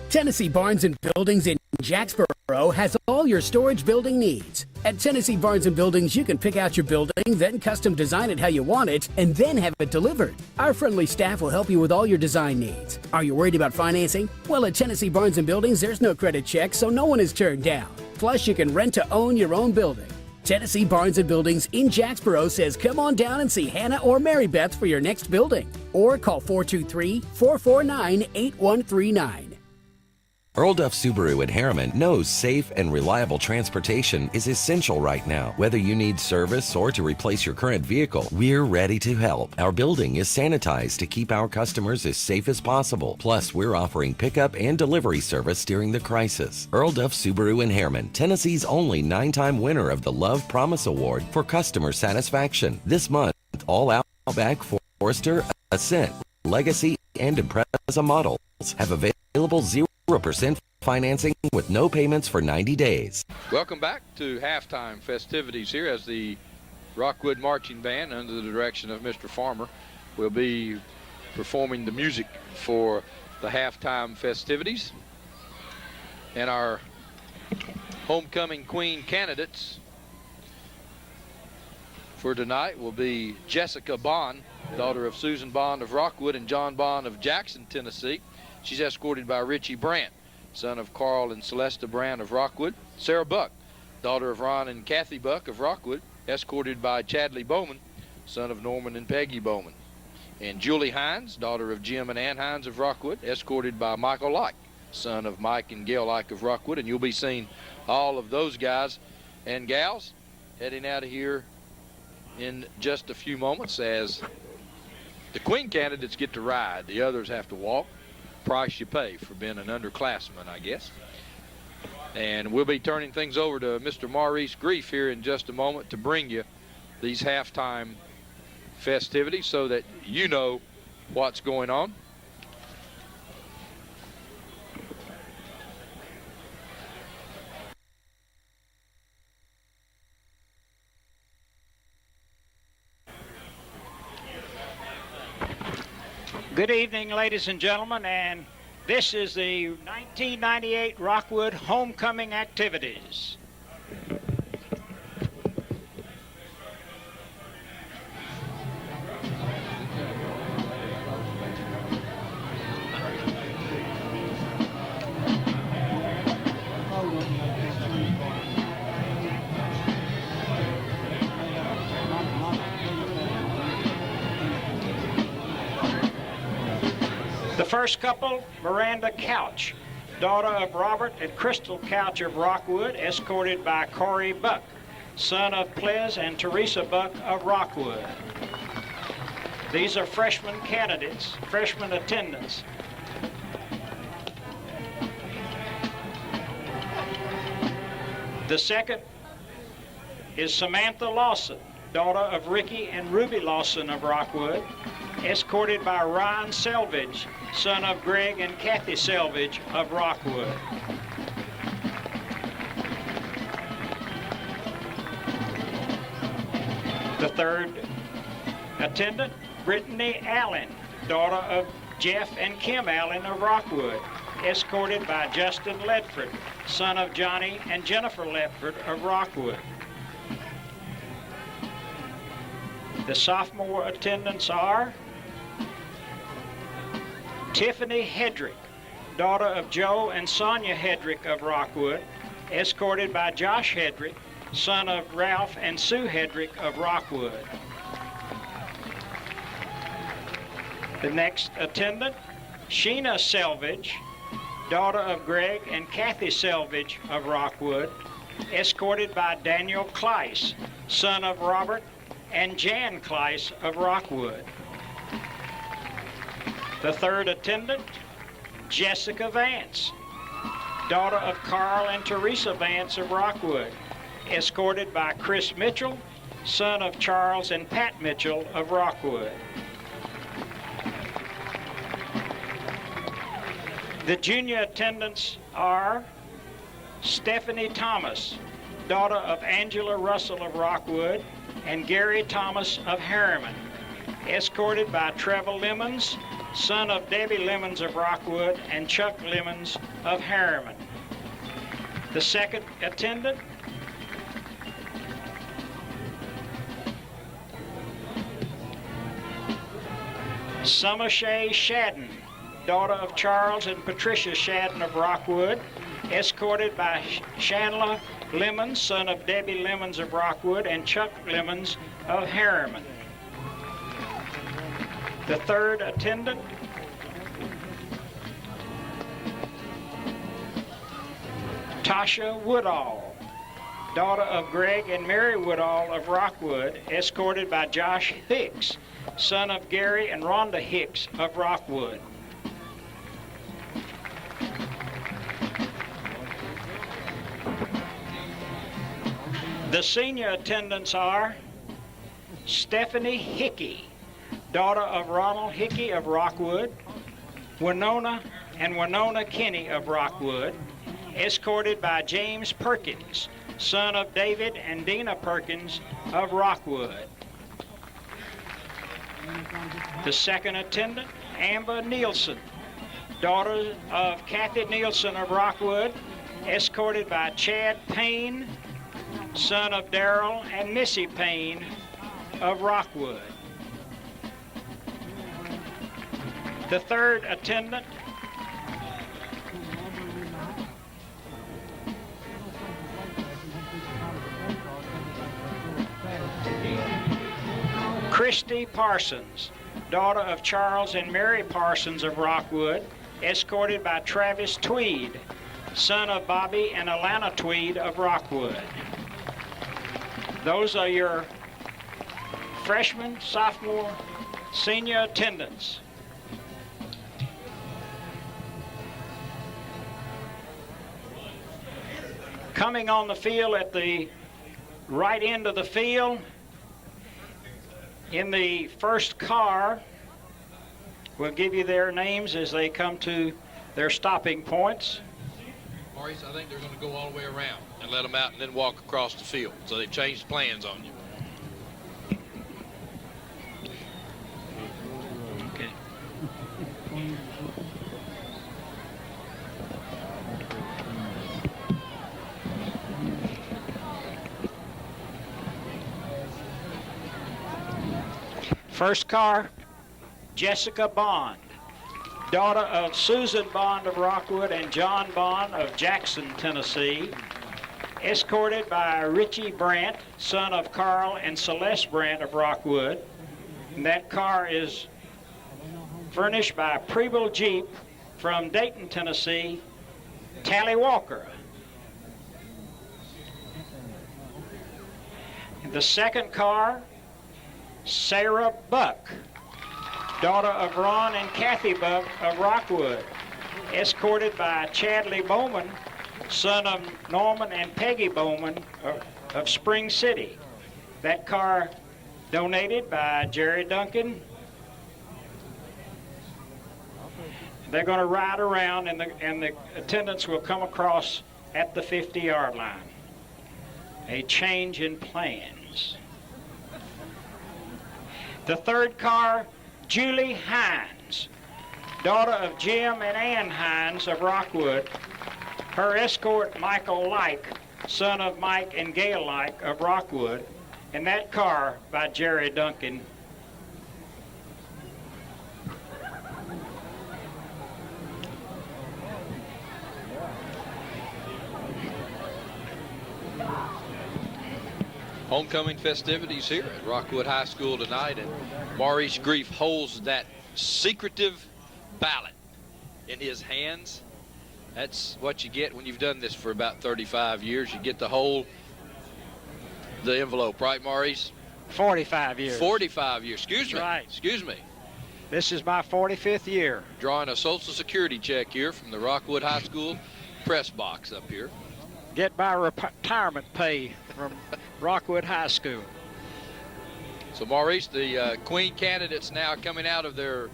Tennessee Barns and Buildings in Jacksboro has all your storage building needs. At Tennessee Barns and Buildings, you can pick out your building, then custom design it how you want it, and then have it delivered. Our friendly staff will help you with all your design needs. Are you worried about financing? Well, at Tennessee Barns and Buildings, there's no credit check, so no one is turned down. Plus, you can rent to own your own building. Tennessee Barns and Buildings in Jacksboro says come on down and see Hannah or Mary Beth for your next building. Or call 423-449-8139. Earl Duff Subaru in Harriman knows safe and reliable transportation is essential right now. Whether you need service or to replace your current vehicle, we're ready to help. Our building is sanitized to keep our customers as safe as possible. Plus, we're offering pickup and delivery service during the crisis. Earl Duff Subaru in Harriman, Tennessee's only 9-time winner of the Love Promise Award for customer satisfaction. This month, all Outback, Forester, Ascent, Legacy, and Impreza models have available 0% financing with no payments for 90 days. Welcome back to halftime festivities here as the Rockwood Marching Band, under the direction of Mr. Farmer, will be performing the music for the halftime festivities. And our homecoming queen candidates for tonight will be Jessica Bond, daughter of Susan Bond of Rockwood and John Bond of Jackson, Tennessee. She's escorted by Richie Brandt, son of Carl and Celesta Brandt of Rockwood. Sarah Buck, daughter of Ron and Kathy Buck of Rockwood, escorted by Chadley Bowman, son of Norman and Peggy Bowman. And Julie Hines, daughter of Jim and Ann Hines of Rockwood, escorted by Michael Like, son of Mike and Gail Like of Rockwood. And you'll be seeing all of those guys and gals, heading out of here in just a few moments as the Queen candidates get to ride. The others have to walk. Price you pay for being an underclassman, I guess. And we'll be turning things over to Mr. Maurice Grief here in just a moment to bring you these halftime festivities so that you know what's going on. Good evening, ladies and gentlemen, and this is the 1998 Rockwood homecoming activities. The first couple, Miranda Couch, daughter of Robert and Crystal Couch of Rockwood, escorted by Corey Buck, son of Ples and Teresa Buck of Rockwood. These are freshman candidates, freshman attendants. The second is Samantha Lawson, daughter of Ricky and Ruby Lawson of Rockwood, escorted by Ryan Selvage, son of Greg and Kathy Selvage of Rockwood. The third attendant, Brittany Allen, daughter of Jeff and Kim Allen of Rockwood, escorted by Justin Ledford, son of Johnny and Jennifer Ledford of Rockwood. The sophomore attendants are Tiffany Hedrick, daughter of Joe and Sonia Hedrick of Rockwood, escorted by Josh Hedrick, son of Ralph and Sue Hedrick of Rockwood. The next attendant, Sheena Selvage, daughter of Greg and Kathy Selvage of Rockwood, escorted by Daniel Kleiss, son of Robert and Jan Kleiss of Rockwood. The third attendant, Jessica Vance, daughter of Carl and Teresa Vance of Rockwood, escorted by Chris Mitchell, son of Charles and Pat Mitchell of Rockwood. The junior attendants are Stephanie Thomas, daughter of Angela Russell of Rockwood and Gary Thomas of Harriman, escorted by Trevor Lemons, son of Debbie Lemons of Rockwood and Chuck Lemons of Harriman. The second attendant, Summer Shea Shadden, daughter of Charles and Patricia Shadden of Rockwood, escorted by Chandler Lemons, son of Debbie Lemons of Rockwood and Chuck Lemons of Harriman. The third attendant, Tasha Woodall, daughter of Greg and Mary Woodall of Rockwood, escorted by Josh Hicks, son of Gary and Rhonda Hicks of Rockwood. The senior attendants are Stephanie Hickey, daughter of Ronald Hickey of Rockwood, Winona Kinney of Rockwood, escorted by James Perkins, son of David and Dina Perkins of Rockwood. The second attendant, Amber Nielsen, daughter of Kathy Nielsen of Rockwood, escorted by Chad Payne, son of Darrell and Missy Payne of Rockwood. The third attendant, Christy Parsons, daughter of Charles and Mary Parsons of Rockwood, escorted by Travis Tweed, son of Bobby and Alana Tweed of Rockwood. Those are your freshman, sophomore, senior attendants. Coming on the field at the right end of the field, in the first car, we'll give you their names as they come to their stopping points. Maurice, I think they're going to go all the way around and let them out and then walk across the field. So they've changed plans on you. Okay. First car, Jessica Bond, daughter of Susan Bond of Rockwood and John Bond of Jackson, Tennessee, escorted by Richie Brandt, son of Carl and Celeste Brandt of Rockwood. And that car is furnished by Preble Jeep from Dayton, Tennessee, Tally Walker. The second car, Sarah Buck, daughter of Ron and Kathy Buck of Rockwood, escorted by Chadley Bowman, son of Norman and Peggy Bowman of Spring City. That car donated by Jerry Duncan. They're going to ride around and the attendants will come across at the 50-yard line. A change in plans. The third car, Julie Hines, daughter of Jim and Ann Hines of Rockwood. Her escort, Michael Like, son of Mike and Gail Like of Rockwood. And that car by Jerry Duncan. Homecoming festivities here at Rockwood High School tonight, and Maurice Grief holds that secretive ballot in his hands. That's what you get when you've done this for about 35 years. You get to hold the envelope, right, Maurice? 45 years. 45 years. Excuse me. Right. Excuse me. This is my 45th year. Drawing a Social Security check here from the Rockwood High School press box up here. Get my retirement pay from Rockwood High School. So, Maurice, the Queen candidates now coming out of their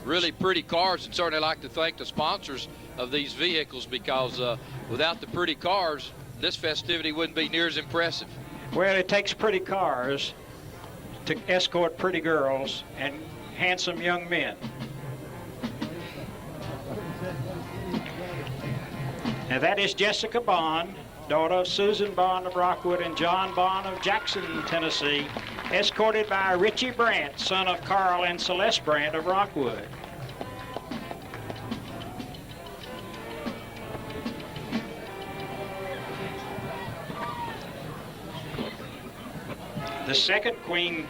really pretty cars, and certainly like to thank the sponsors of these vehicles, because without the pretty cars, this festivity wouldn't be near as impressive. Well, it takes pretty cars to escort pretty girls and handsome young men. Now that is Jessica Bond, daughter of Susan Bond of Rockwood and John Bond of Jackson, Tennessee, escorted by Richie Brandt, son of Carl and Celeste Brandt of Rockwood. The second Queen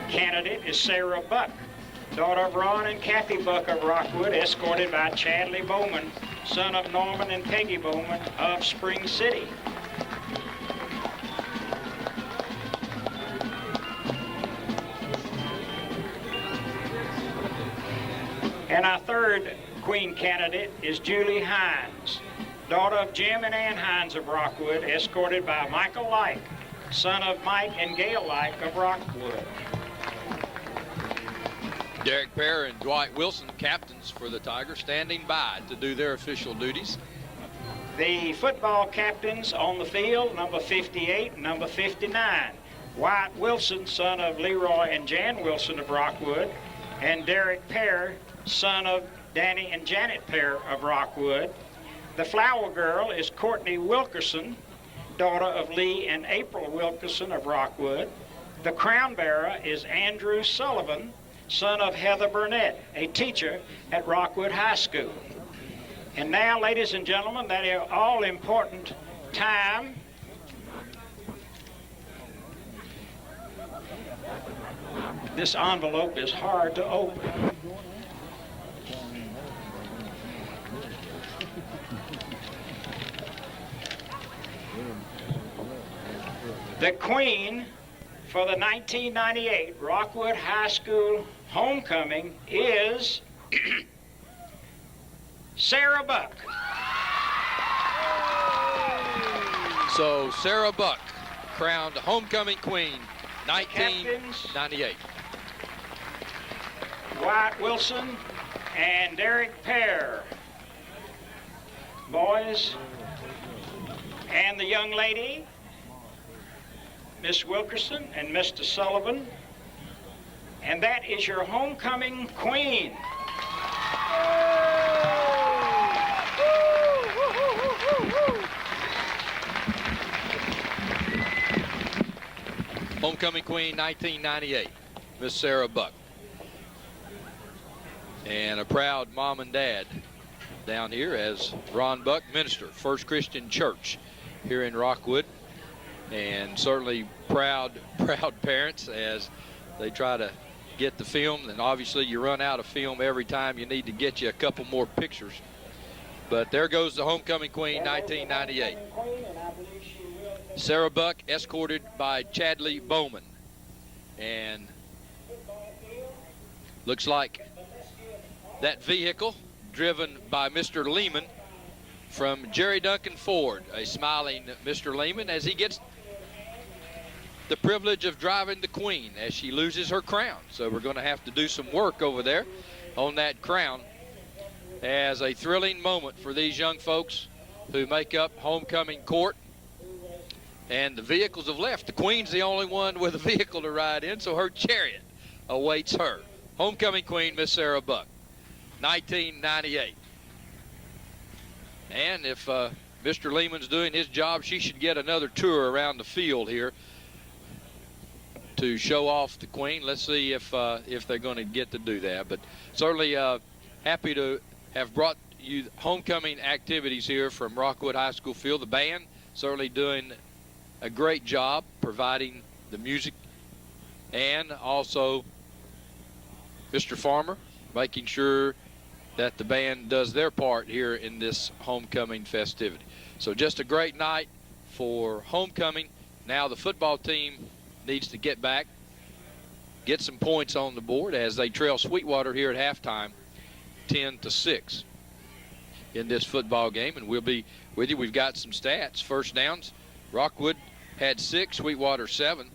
candidate is Sarah Buck, daughter of Ron and Kathy Buck of Rockwood, escorted by Chadley Bowman, son of Norman and Peggy Bowman of Spring City. And our third Queen candidate is Julie Hines, daughter of Jim and Ann Hines of Rockwood, escorted by Michael Like, son of Mike and Gail Like of Rockwood. Derek Pear and Dwight Wilson, captains for the Tigers, standing by to do their official duties. The football captains on the field, number 58 and number 59. Wyatt Wilson, son of Leroy and Jan Wilson of Rockwood, and Derek Pear, son of Danny and Janet Pear of Rockwood. The flower girl is Courtney Wilkerson, daughter of Lee and April Wilkerson of Rockwood. The crown bearer is Andrew Sullivan, son of Heather Burnett, a teacher at Rockwood High School. And now, ladies and gentlemen, that is all important time. This envelope is hard to open. The queen for the 1998 Rockwood High School homecoming is Sarah Buck. So Sarah Buck crowned homecoming queen 1998. Wyatt Wilson and Derek Pear. Boys, and the young lady, Miss Wilkerson and Mr. Sullivan. And that is your homecoming queen. Homecoming queen 1998, Miss Sarah Buck. And a proud mom and dad down here as Ron Buck, minister, First Christian Church here in Rockwood. And certainly proud parents as they try to get the film. And obviously you run out of film every time. You need to get you a couple more pictures. But there goes the homecoming queen 1998. Sarah Buck escorted by Chadley Bowman. And looks like that vehicle driven by Mr. Lehman from Jerry Duncan Ford, a smiling Mr. Lehman as he gets the privilege of driving the queen as she loses her crown. So we're going to have to do some work over there on that crown as a thrilling moment for these young folks who make up homecoming court. And the vehicles have left. The queen's the only one with a vehicle to ride in, so her chariot awaits her. Homecoming queen, Miss Sarah Buck, 1998. And if Mr. Lehman's doing his job, she should get another tour around the field here to show off the queen. Let's see if they're going to get to do that. But certainly happy to have brought you homecoming activities here from Rockwood High School field. The band certainly doing a great job providing the music, and also Mr. Farmer making sure that the band does their part here in this homecoming festivity. So just a great night for homecoming. Now the football team needs to get back, get some points on the board as they trail Sweetwater here at halftime 10-6 in this football game. And we'll be with you. We've got some stats. First downs, Rockwood had 6, Sweetwater 7.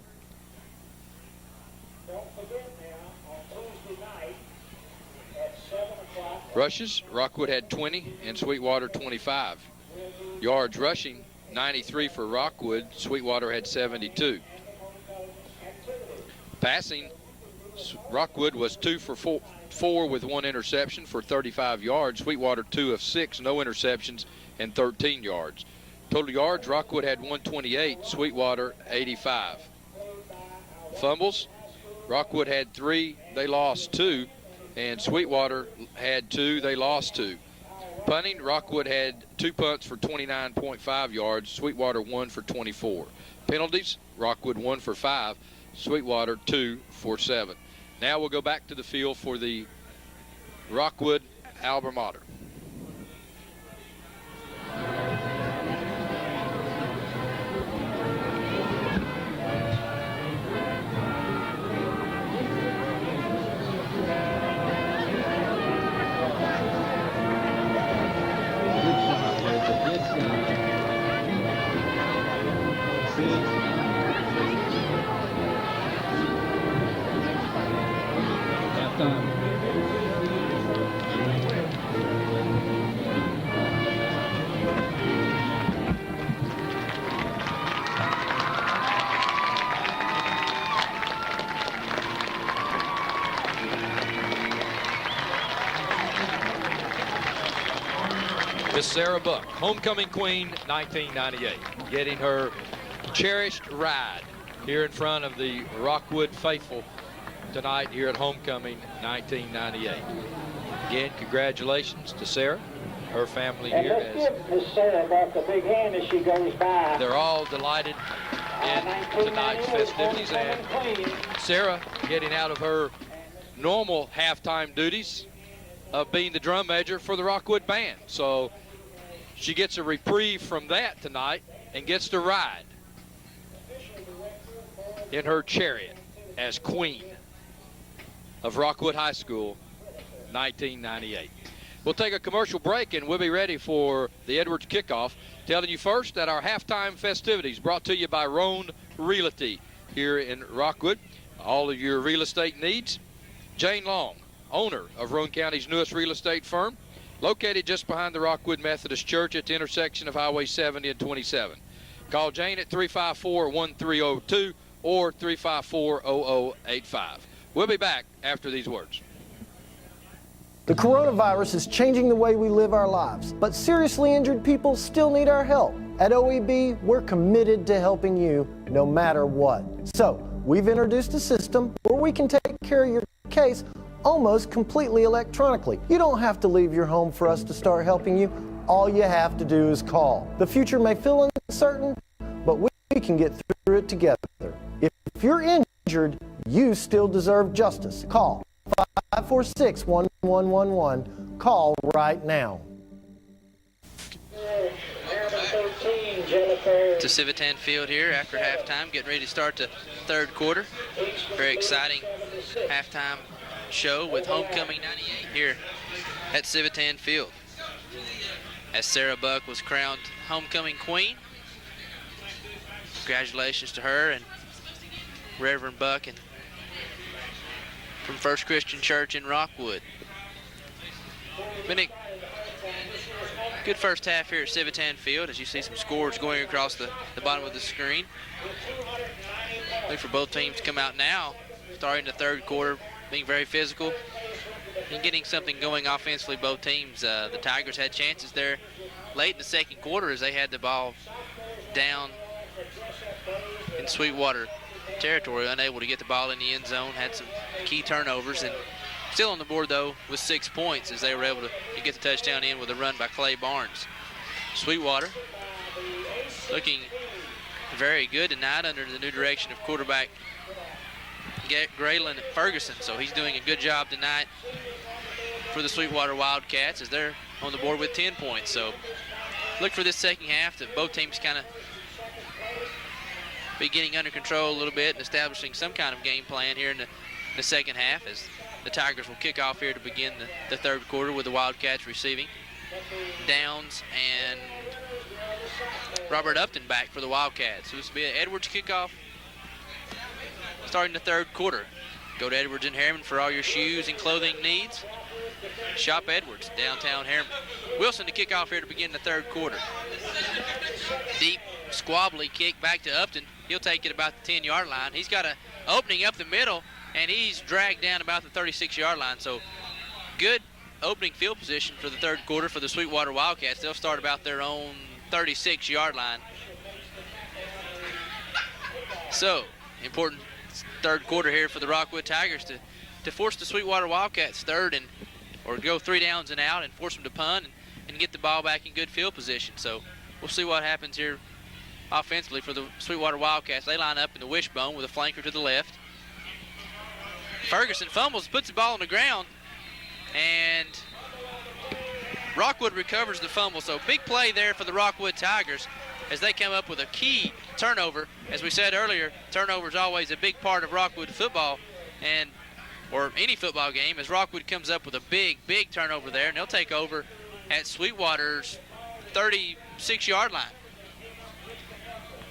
Don't forget now, on Tuesday night at 7 o'clock. Rushes, Rockwood had 20 and Sweetwater 25. Yards rushing, 93 for Rockwood. Sweetwater had 72. Passing, Rockwood was 2 for 4 with 1 interception for 35 yards. Sweetwater 2 of 6, no interceptions and 13 yards. Total yards, Rockwood had 128, Sweetwater 85. Fumbles, Rockwood had 3, they lost 2, and Sweetwater had 2, they lost 2. Punting, Rockwood had 2 punts for 29.5 yards, Sweetwater 1 for 24. Penalties, Rockwood 1 for 5, Sweetwater 2 for 7. Now we'll go back to the field for the Rockwood alma mater. Miss Sarah Buck, homecoming queen 1998, getting her cherished ride here in front of the Rockwood faithful tonight here at homecoming 1998. Again, congratulations to Sarah, her family And here. let's give Miss Sarah Buck a big hand as she goes by. They're all delighted in tonight's festivities, and Sarah getting out of her normal halftime duties of being the drum major for the Rockwood band. So she gets a reprieve from that tonight and gets to ride. in her chariot as queen of Rockwood High School, 1998. We'll take a commercial break, and we'll be ready for the Edwards kickoff. Telling you first that our halftime festivities brought to you by Roan Realty here in Rockwood. All of your real estate needs. Jane Long, owner of Roan County's newest real estate firm, located just behind the Rockwood Methodist Church at the intersection of Highway 70 and 27. Call Jane at 354-1302 or 354-0085. We'll be back after these words. The coronavirus is changing the way we live our lives, but seriously injured people still need our help. At OEB, we're committed to helping you no matter what. So, we've introduced a system where we can take care of your case almost completely electronically. You don't have to leave your home for us to start helping you. All you have to do is call. The future may feel uncertain, but we can get through it together. If you're injured, you still deserve justice. Call 546-1111. Call right now. To Civitan Field here after halftime, getting ready to start the third quarter. Very exciting halftime show with Homecoming 98 here at Civitan Field, as Sarah Buck was crowned Homecoming Queen. Congratulations to her and Reverend Buck and from First Christian Church in Rockwood. Been a good first half here at Civitan Field, as you see some scores going across the bottom of the screen. Look for both teams to come out now, starting the third quarter, being very physical and getting something going offensively. Both teams, the Tigers had chances there late in the second quarter as they had the ball down in Sweetwater territory, unable to get the ball in the end zone, had some key turnovers, and still on the board though with 6 points as they were able to get the touchdown in with a run by Clay Barnes. Sweetwater looking very good tonight under the new direction of quarterback Graylin Ferguson, so he's doing a good job tonight for the Sweetwater Wildcats as they're on the board with 10 points. So look for this second half to both teams kind of be getting under control a little bit and establishing some kind of game plan here in the second half, as the Tigers will kick off here to begin the third quarter with the Wildcats receiving. Downs and Robert Upton back for the Wildcats. So this will be an Edwards kickoff starting the third quarter. Go to Edwards and Harriman for all your shoes and clothing needs. Shop Edwards, downtown Harriman. Wilson to kick off here to begin the third quarter. Deep, squabbly kick back to Upton. He'll take it about the 10-yard line. He's got an opening up the middle, and he's dragged down about the 36-yard line. So good opening field position for the third quarter for the Sweetwater Wildcats. They'll start about their own 36-yard line. So important third quarter here for the Rockwood Tigers to force the Sweetwater Wildcats third or go 3 downs and out and force them to punt and get the ball back in good field position. So we'll see what happens here offensively for the Sweetwater Wildcats. They line up in the wishbone with a flanker to the left. Ferguson fumbles, puts the ball on the ground, and Rockwood recovers the fumble. So big play there for the Rockwood Tigers as they come up with a key turnover. As we said earlier, turnover is always a big part of Rockwood football or any football game, as Rockwood comes up with a big turnover there, and they'll take over at Sweetwater's 36-yard line.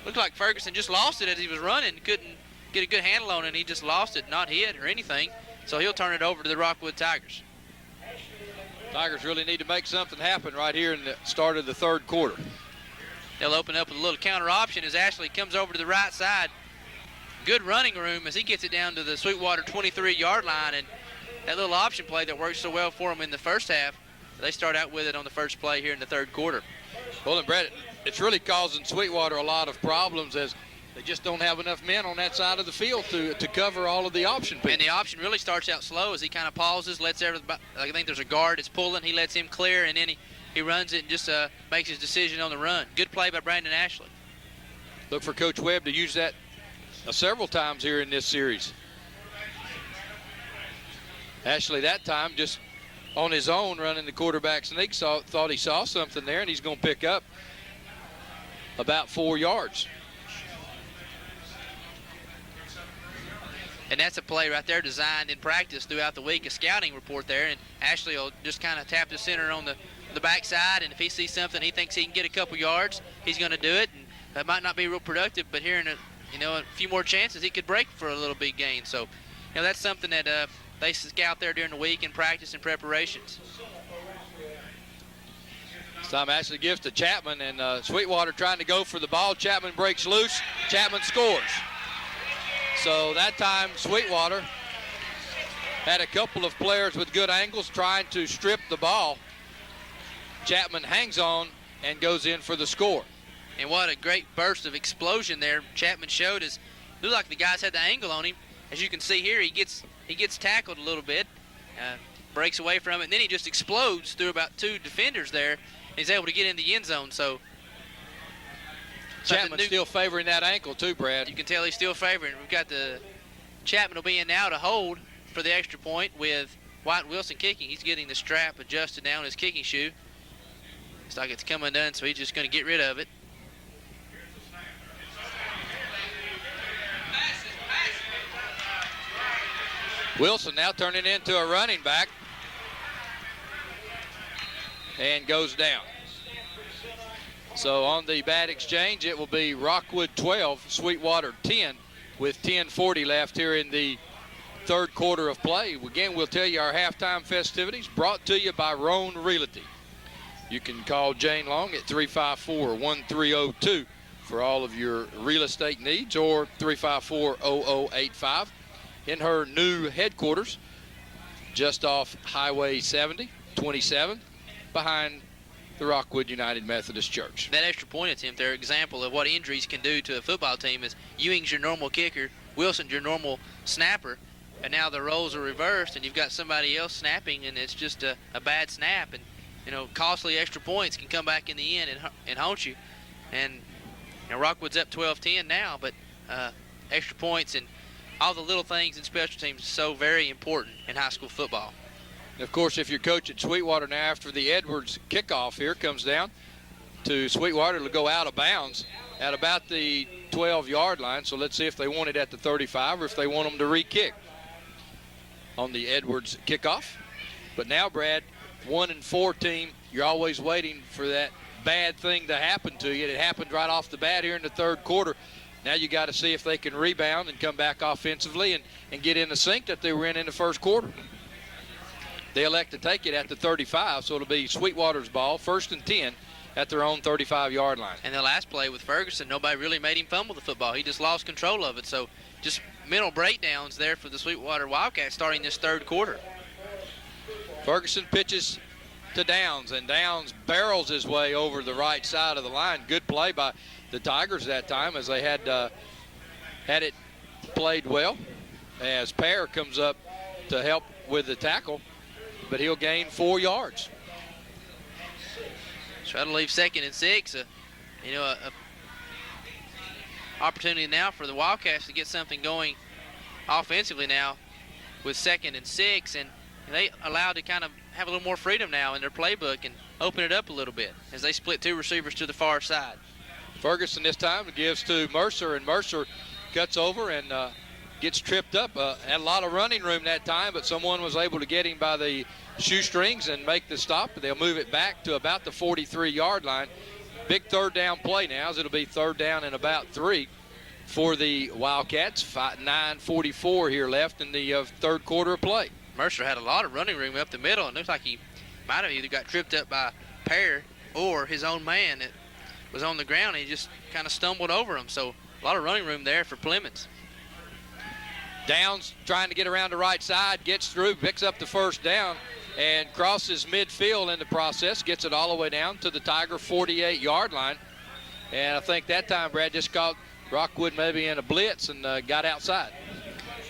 Looked like Ferguson just lost it as he was running, couldn't get a good handle on it, and he just lost it, not hit or anything. So he'll turn it over to the Rockwood Tigers. Tigers really need to make something happen right here in the start of the third quarter. They'll open up with a little counter option as Ashley comes over to the right side. Good running room as he gets it down to the Sweetwater 23-yard line, and that little option play that worked so well for him in the first half, they start out with it on the first play here in the third quarter. Well, and Brett, it's really causing Sweetwater a lot of problems as they just don't have enough men on that side of the field to cover all of the option people. And the option really starts out slow as he kind of pauses, lets everybody, I think there's a guard that's pulling, he lets him clear, and then he runs it and just makes his decision on the run. Good play by Brandon Ashley. Look for Coach Webb to use that several times here in this series. Ashley that time just on his own running the quarterback sneak, thought he saw something there, and he's going to pick up about 4 yards. And that's a play right there designed in practice throughout the week, a scouting report there. And Ashley will just kind of tap the center on the backside, and if he sees something he thinks he can get a couple yards, he's going to do it. And that might not be real productive, but here in a few more chances, he could break for a little big gain. So, that's something that they scout there during the week in practice and preparations. This time Ashley gives to Chapman, and Sweetwater trying to go for the ball. Chapman breaks loose. Chapman scores. So that time Sweetwater had a couple of players with good angles trying to strip the ball. Chapman hangs on and goes in for the score. And what a great burst of explosion there Chapman showed. It looked like the guys had the angle on him. As you can see here, he gets tackled a little bit, breaks away from it, and then he just explodes through about 2 defenders there, and he's able to get in the end zone. So Chapman's still favoring that ankle too, Brad. You can tell he's still favoring. We've got the Chapman will be in now to hold for the extra point with White Wilson kicking. He's getting the strap adjusted down his kicking shoe. Looks like it's come undone, so he's just going to get rid of it. Wilson now turning into a running back and goes down. So on the bad exchange, it will be Rockwood 12, Sweetwater 10, with 10:40 left here in the third quarter of play. Again, we'll tell you our halftime festivities brought to you by Roan Realty. You can call Jane Long at 354-1302 for all of your real estate needs, or 354-0085 in her new headquarters just off Highway 70, 27, behind the Rockwood United Methodist Church. That extra point attempt there, example of what injuries can do to a football team, is Ewing's your normal kicker, Wilson's your normal snapper, and now the roles are reversed and you've got somebody else snapping, and it's just a bad snap, and costly extra points can come back in the end and haunt you. And Rockwood's up 12-10 now, but extra points and all the little things in special teams is so very important in high school football. And of course, if you're coach at Sweetwater now, after the Edwards kickoff here comes down to Sweetwater, it'll go out of bounds at about the 12-yard line. So let's see if they want it at the 35 or if they want them to re-kick on the Edwards kickoff. But now, Brad, 1-4 team, you're always waiting for that bad thing to happen to you. It happened right off the bat here in the third quarter. Now you got to see if they can rebound and come back offensively and get in the sync that they were in the first quarter. They elect to take it at the 35, so it'll be Sweetwater's ball, 1st and 10 at their own 35-yard line. And the last play with Ferguson, nobody really made him fumble the football. He just lost control of it. So just mental breakdowns there for the Sweetwater Wildcats starting this third quarter. Ferguson pitches to Downs, and Downs barrels his way over the right side of the line. Good play by the Tigers that time, as they had it played well, as Pear comes up to help with the tackle, but he'll gain 4 yards. Try to leave 2nd and 6. A opportunity now for the Wildcats to get something going offensively now with 2nd and 6, and they allowed to kind of have a little more freedom now in their playbook and open it up a little bit as they split 2 receivers to the far side. Ferguson this time gives to Mercer, and Mercer cuts over and gets tripped up. Had a lot of running room that time, but someone was able to get him by the shoestrings and make the stop. They'll move it back to about the 43-yard line. Big third down play now, as it'll be 3rd down and about 3 for the Wildcats. 9:44 here left in the third quarter of play. Mercer had a lot of running room up the middle, and looks like he might have either got tripped up by Pear or his own man that was on the ground. He just kind of stumbled over him. So a lot of running room there for Plymouth. Downs trying to get around the right side, gets through, picks up the 1st down, and crosses midfield in the process, gets it all the way down to the Tiger 48-yard line. And I think that time Brad just caught Rockwood maybe in a blitz and got outside.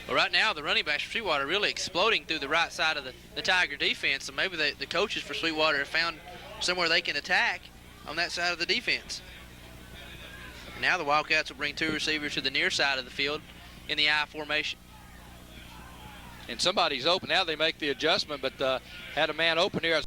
Well, right now the running backs for Sweetwater are really exploding through the right side of the Tiger defense, so maybe the coaches for Sweetwater have found somewhere they can attack on that side of the defense. Now the Wildcats will bring 2 receivers to the near side of the field in the I formation. And somebody's open. Now they make the adjustment, but had a man open here.